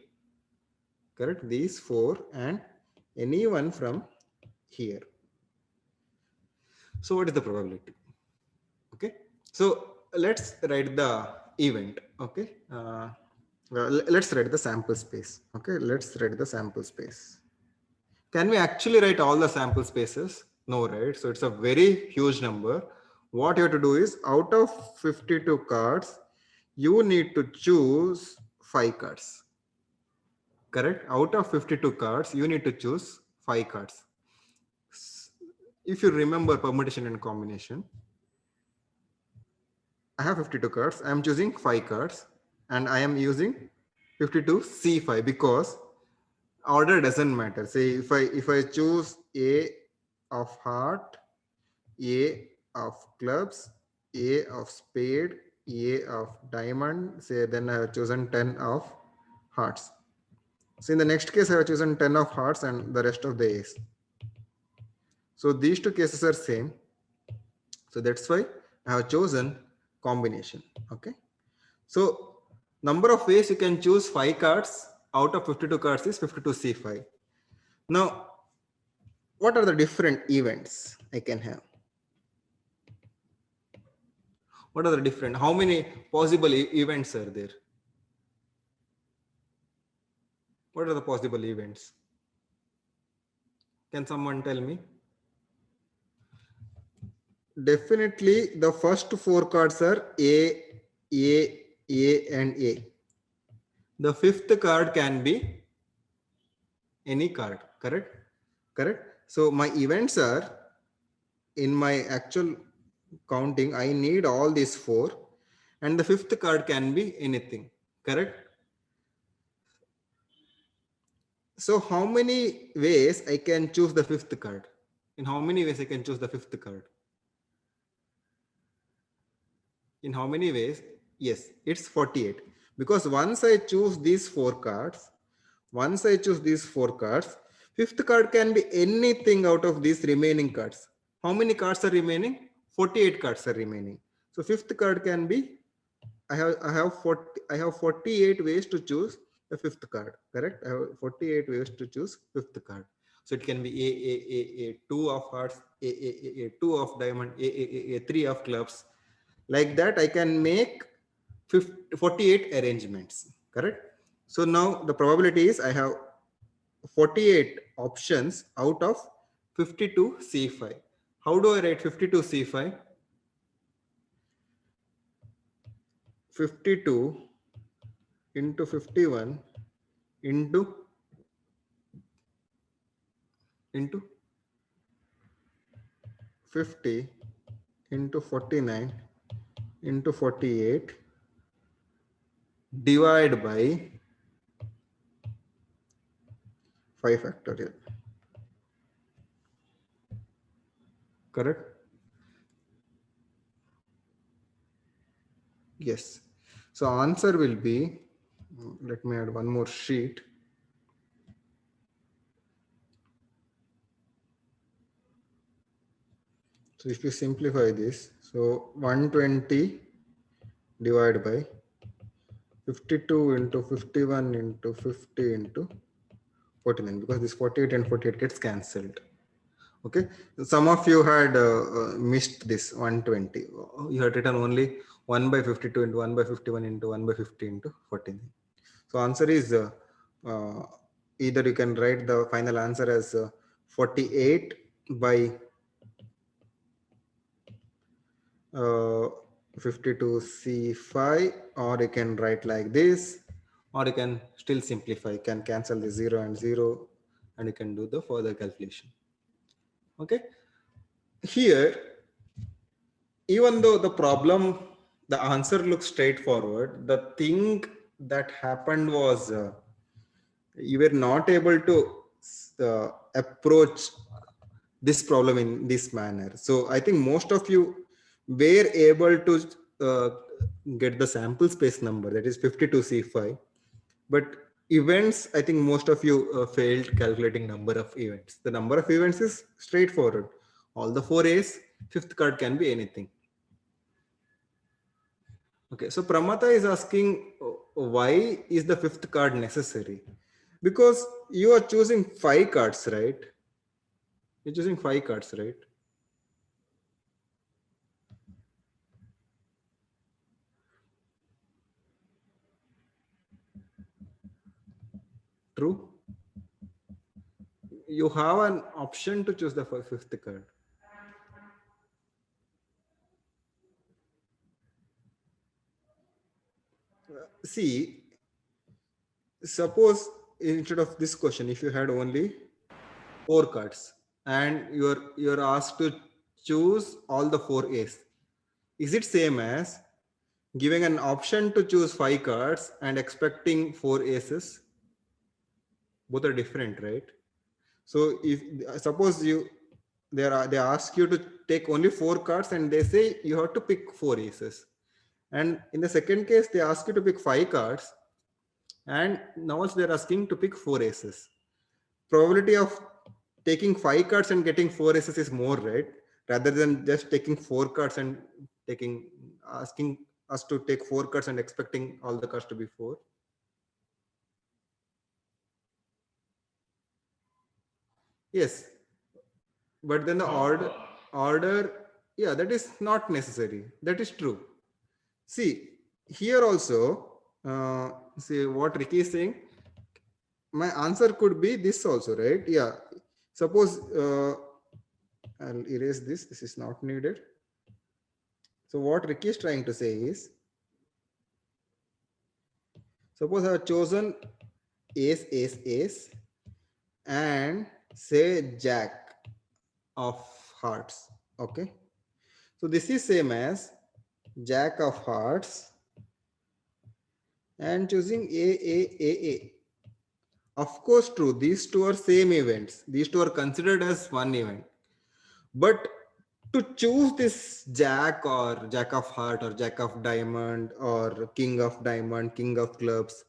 Correct? These 4 and anyone from here. So what is the probability? Okay. So let's write the event. Okay. Let's write the sample space. Okay. Let's write the sample space. Can we actually write all the sample spaces? No, right? So it's a very huge number. What you have to do is out of 52 cards, you need to choose 5 cards. Correct? Out of 52 cards, you need to choose 5 cards. If you remember permutation and combination, I have 52 cards. I am choosing 5 cards and I am using 52 C5 because order doesn't matter. Say if I choose A of heart, A of clubs, A of spade, A of diamond, say then I have chosen 10 of hearts. So in the next case, I have chosen 10 of hearts and the rest of the ace. So these two cases are same. So that's why I have chosen combination. Okay. So number of ways you can choose 5 cards out of 52 cards is 52C5. Now, what are the different events I can have? What are the different? How many possible events are there? What are the possible events? Can someone tell me? Definitely the first 4 cards are A, and A. The 5th card can be any card, correct? Correct. So my events are, in my actual counting, I need all these 4 and the 5th card can be anything, correct? So how many ways I can choose the 5th card? In how many ways I can choose the 5th card? In how many ways? Yes, it's 48. Because once I choose these 4 cards, 5th card can be anything out of these remaining cards. How many cards are remaining? 48 cards are remaining. So 5th card can be, I have 48 ways to choose the 5th card, correct? I have 48 ways to choose 5th card. So it can be A, 2 of hearts, A, 2 of diamond, A, 3 of clubs. Like that, I can make 48 arrangements, correct? So now the probability is I have 48 options out of 52 C5. How do I write 52 C5? 52 into 51 into 50 into 49 into 48 divide by 5 factorial. Correct? Yes. So answer will be, let me add one more sheet. So if you simplify this, so 120 divided by 52 into 51 into 50 into 49, because this 48 and 48 gets cancelled. Okay, some of you had missed this 120. You had written only 1 by 52 into 1 by 51 into 1 by 50 into 49. So answer is either you can write the final answer as 48 by 52C5, or you can write like this, or you can still simplify, you can cancel the 0 and 0 and you can do the further calculation. Okay, here, even though the problem, the answer looks straightforward, the thing that happened was you were not able to approach this problem in this manner. So I think most of you were able to get the sample space number, that is 52C5, but events, I think most of you failed calculating number of events. The number of events is straightforward. All the 4 A's, 5th card can be anything. Okay, so Pramata is asking why is the 5th card necessary? Because you are choosing 5 cards, right? You're choosing 5 cards, right? True. You have an option to choose the 5th card. See, suppose instead of this question, if you had only 4 cards and you're asked to choose all the 4 A's, is it same as giving an option to choose 5 cards and expecting 4 aces? Both are different, right? So if suppose they ask you to take only 4 cards and they say you have to pick 4 aces, and in the second case they ask you to pick 5 cards And now also they're asking to pick 4 aces. Probability of taking 5 cards and getting 4 aces is more, right? Rather than just taking 4 cards and asking us to take 4 cards and expecting all the cards to be 4. Yes, but then the order, yeah, that is not necessary. That is true. See, here also, see what Ricky is saying. My answer could be this also, right? Yeah. Suppose I'll erase this. This is not needed. So what Ricky is trying to say is, suppose I have chosen ace, and say jack of hearts. Okay. So this is same as jack of hearts and choosing A. Of course, true. These two are same events. These two are considered as one event. But to choose this jack or jack of heart or jack of diamond or king of diamond, king of clubs,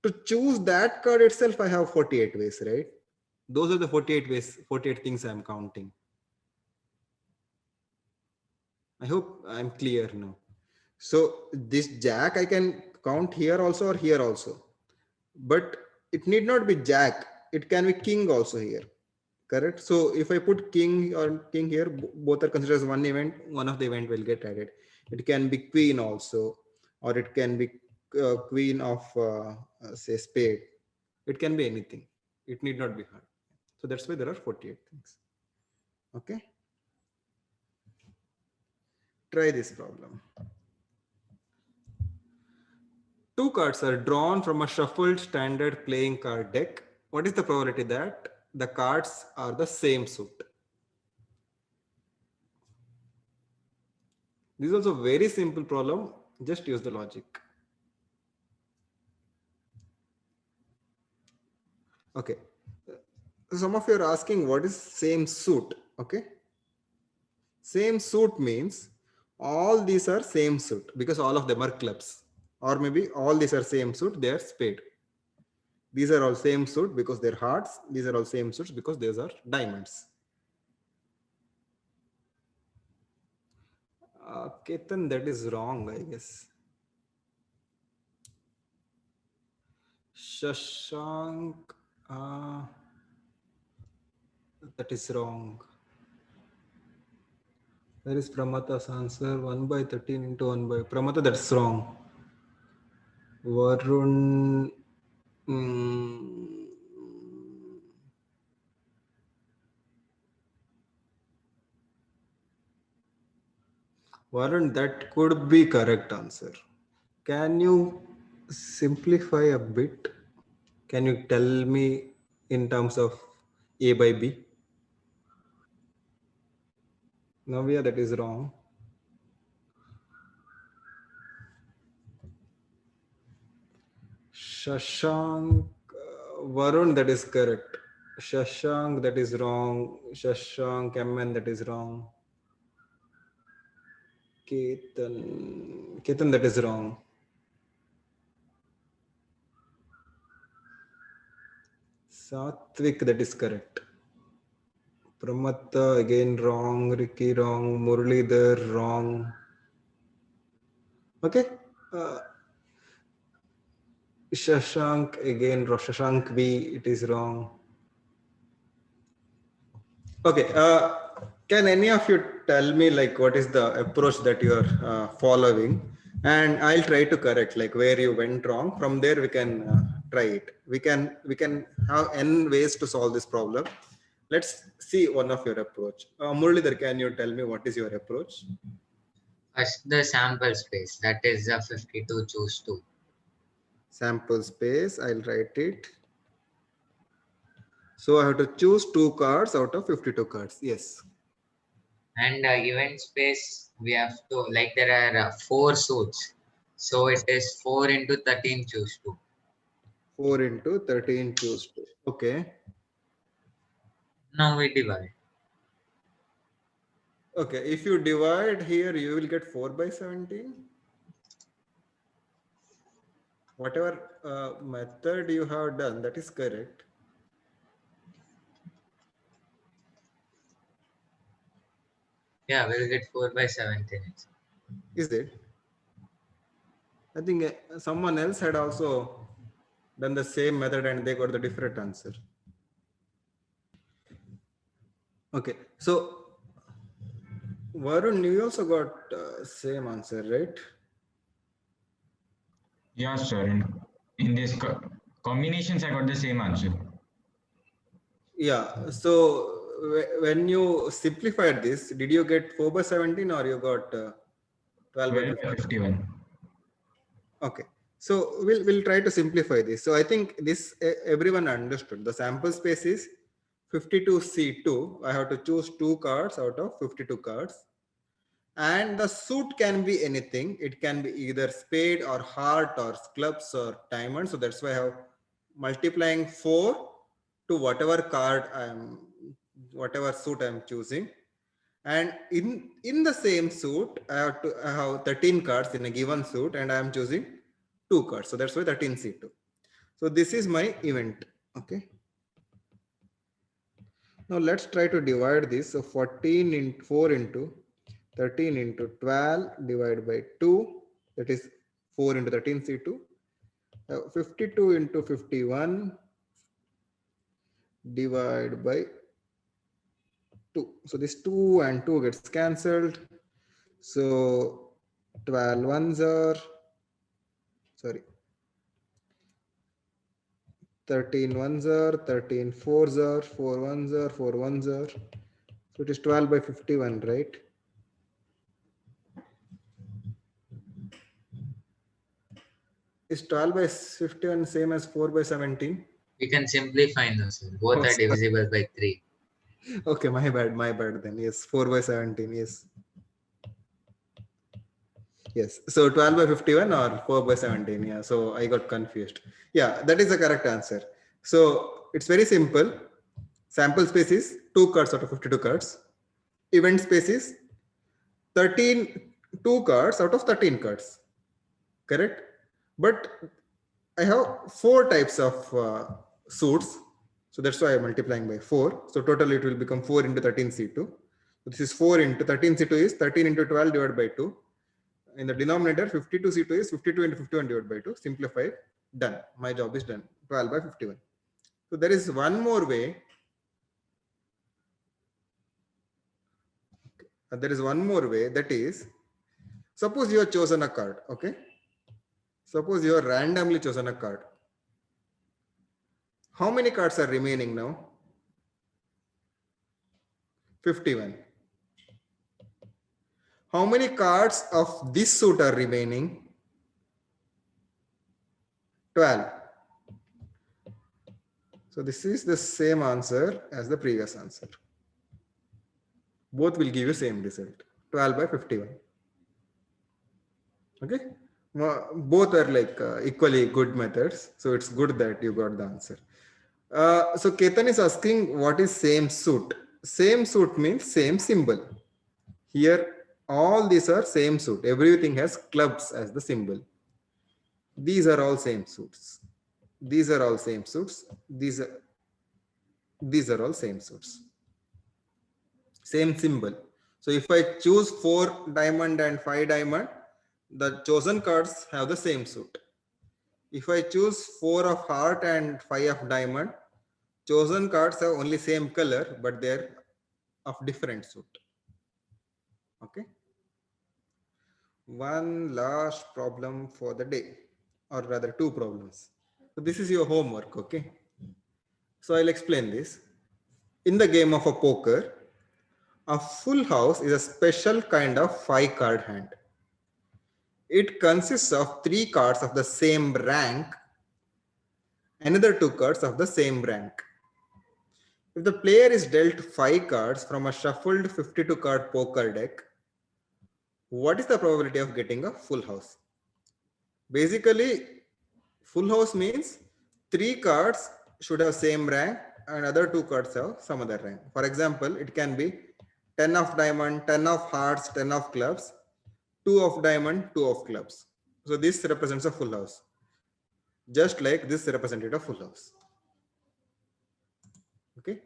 to choose that card itself, I have 48 ways, right? Those are the 48 ways, 48 things I'm counting. I hope I'm clear now. So this jack I can count here also or here also. But it need not be jack. It can be king also here. Correct. So if I put king or king here, both are considered as one event. One of the event will get added. It can be queen also, or it can be queen of say spade. It can be anything. It need not be hard. So that's why there are 48 things. Okay. Try this problem. 2 cards are drawn from a shuffled standard playing card deck. What is the probability that the cards are the same suit? This is also a very simple problem. Just use the logic. Okay. Some of you are asking what is same suit. Okay. Same suit means all these are same suit because all of them are clubs, or maybe all these are same suit, they are spade. These are all same suit because they're hearts. These are all same suits because these are diamonds. Ketan, that is wrong, I guess. Shashank, that is wrong. Where is Pramata's answer? 1 by 13 into 1 by Pramata, that's wrong. Varun, Varun, that could be correct answer. Can you simplify a bit? Can you tell me in terms of A by B? Navya, that is wrong. Shashank, Varun, that is correct. Shashank, that is wrong. Shashank, MN, that is wrong. Ketan, that is wrong. Satvik, that is correct. Pramata, again wrong. Ricky, wrong. Muralidhar, wrong. Okay. Shashank, again, Shashank B, it is wrong. Okay. Can any of you tell me like what is the approach that you are following, and I'll try to correct like where you went wrong. From there we can try it. We can have n ways to solve this problem. Let's see one of your approach. Muralidhar, can you tell me what is your approach? First, the sample space, that is 52 choose 2. Sample space, I'll write it. So I have to choose 2 cards out of 52 cards. Yes. And event space, we have to, like there are 4 suits. So it is 4 into 13 choose 2. 4 into 13 choose 2. Okay. Now we divide. Okay. If you divide here, you will get 4 by 17. whatever method you have done, that is correct. Yeah, we'll get 4 by 17. Is it? I think someone else had also done the same method and they got the different answer. Okay, so Varun, you also got same answer, right? Yeah, sir. In this combinations, I got the same answer. Yeah. So when you simplified this, did you get 4 by 17 or you got 12 by 12 by 51. Okay. So we'll try to simplify this. So I think this everyone understood. The sample space is 52C2. I have to choose 2 cards out of 52 cards. And the suit can be anything. It can be either spade or heart or clubs or diamond. So that's why I have multiplying 4 to whatever card whatever suit I'm choosing. And in the same suit, I have 13 cards in a given suit and I'm choosing 2 cards. So that's why 13C2. So this is my event. Okay. Now let's try to divide this. So 14 into 4 into 13 into 12 divided by 2. That is 4 into 13C2. 52 into 51 divided by 2. So this 2 and 2 gets cancelled. So 12 ones are, sorry, 13 ones are, 13 fours are, 4 ones are, 4 ones are. So it is 12 by 51, right? Is 12 by 51 same as 4 by 17? We can simplify now, sir. Both Oh, are sorry. divisible by 3. Okay, my bad then. Yes, 4 by 17, yes. Yes, so 12 by 51 or 4 by 17, yeah, so I got confused. Yeah, that is the correct answer. So it's very simple. Sample space is 2 cards out of 52 cards. Event space is 2 cards out of 13 cards, correct? But I have 4 types of suits. So that's why I'm multiplying by 4. So total it will become 4 into 13C2. So this is 4 into 13C2 is 13 into 12 divided by 2. In the denominator, 52C2 is 52 into 51 divided by 2. Simplify, done. My job is done. 12 by 51. So there is one more way. There is one more way, that is, suppose you have chosen a card, okay? Suppose you have randomly chosen a card. How many cards are remaining now? 51. How many cards of this suit are remaining? 12. So this is the same answer as the previous answer. Both will give you same result. 12 by 51. Okay. Both are like equally good methods. So it's good that you got the answer. So Ketan is asking what is same suit. Same suit means same symbol. Here all these are same suit. Everything has clubs as the symbol. These are all same suits. These are all same suits. These are all same suits. Same symbol. So if I choose 4 diamond and 5 diamond, the chosen cards have the same suit. If I choose 4 of heart and 5 of diamond, chosen cards have only same color, but they're of different suit. Okay. One last problem for the day, or rather 2 problems. So this is your homework, okay? So I'll explain this. In the game of a poker, a full house is a special kind of 5 card hand. It consists of 3 cards of the same rank, another 2 cards of the same rank. If the player is dealt 5 cards from a shuffled 52 card poker deck, what is the probability of getting a full house? Basically, full house means 3 cards should have same rank and other 2 cards have some other rank. For example, it can be 10 of diamond, 10 of hearts, 10 of clubs, 2 of diamond, 2 of clubs. So this represents a full house. just like this representative of full house. Okay,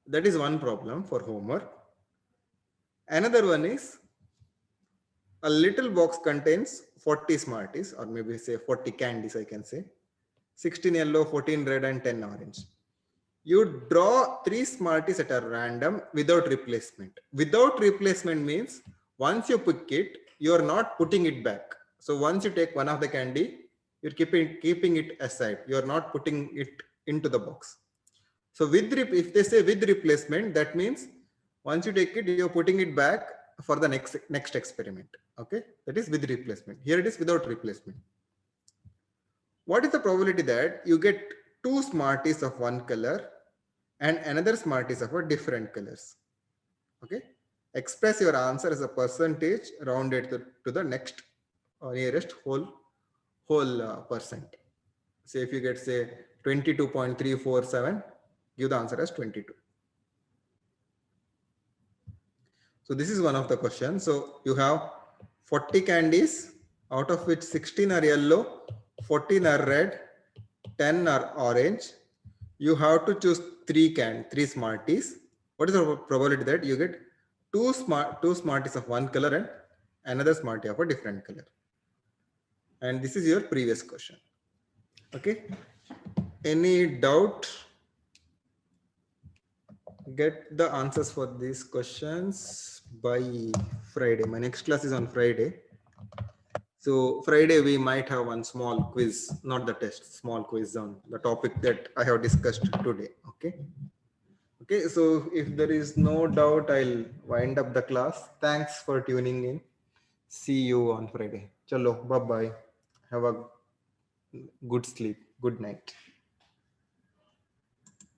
that is one problem for homework. Another one is a little box contains 40 Smarties, or maybe say 40 candies, I can say 16 yellow, 14 red, and 10 orange. You draw 3 Smarties at a random without replacement. Without replacement means once you pick it, you are not putting it back. So once you take one of the candy, you're keeping it aside. You are not putting it into the box. So if they say with replacement, that means once you take it, you're putting it back for the next experiment. Okay, that is with replacement. Here it is without replacement. What is the probability that you get 2 Smarties of one color and another Smarties of a different colors? Okay, express your answer as a percentage rounded to the next or nearest whole percent. Say if you get say 22.347, give the answer as 22. So this is one of the questions. So you have 40 candies, out of which 16 are yellow, 14 are red, 10 are orange. You have to choose 3 Smarties. What is the probability that you get two Smarties of one color and another Smartie of a different color? And this is your previous question. Okay. Any doubt? Get the answers for these questions by Friday. My next class is on Friday. So Friday we might have one small quiz, not the test, small quiz on the topic that I have discussed today. Okay. Okay. So if there is no doubt, I'll wind up the class. Thanks for tuning in. See you on Friday. Chalo, bye bye. Have a good sleep. Good night.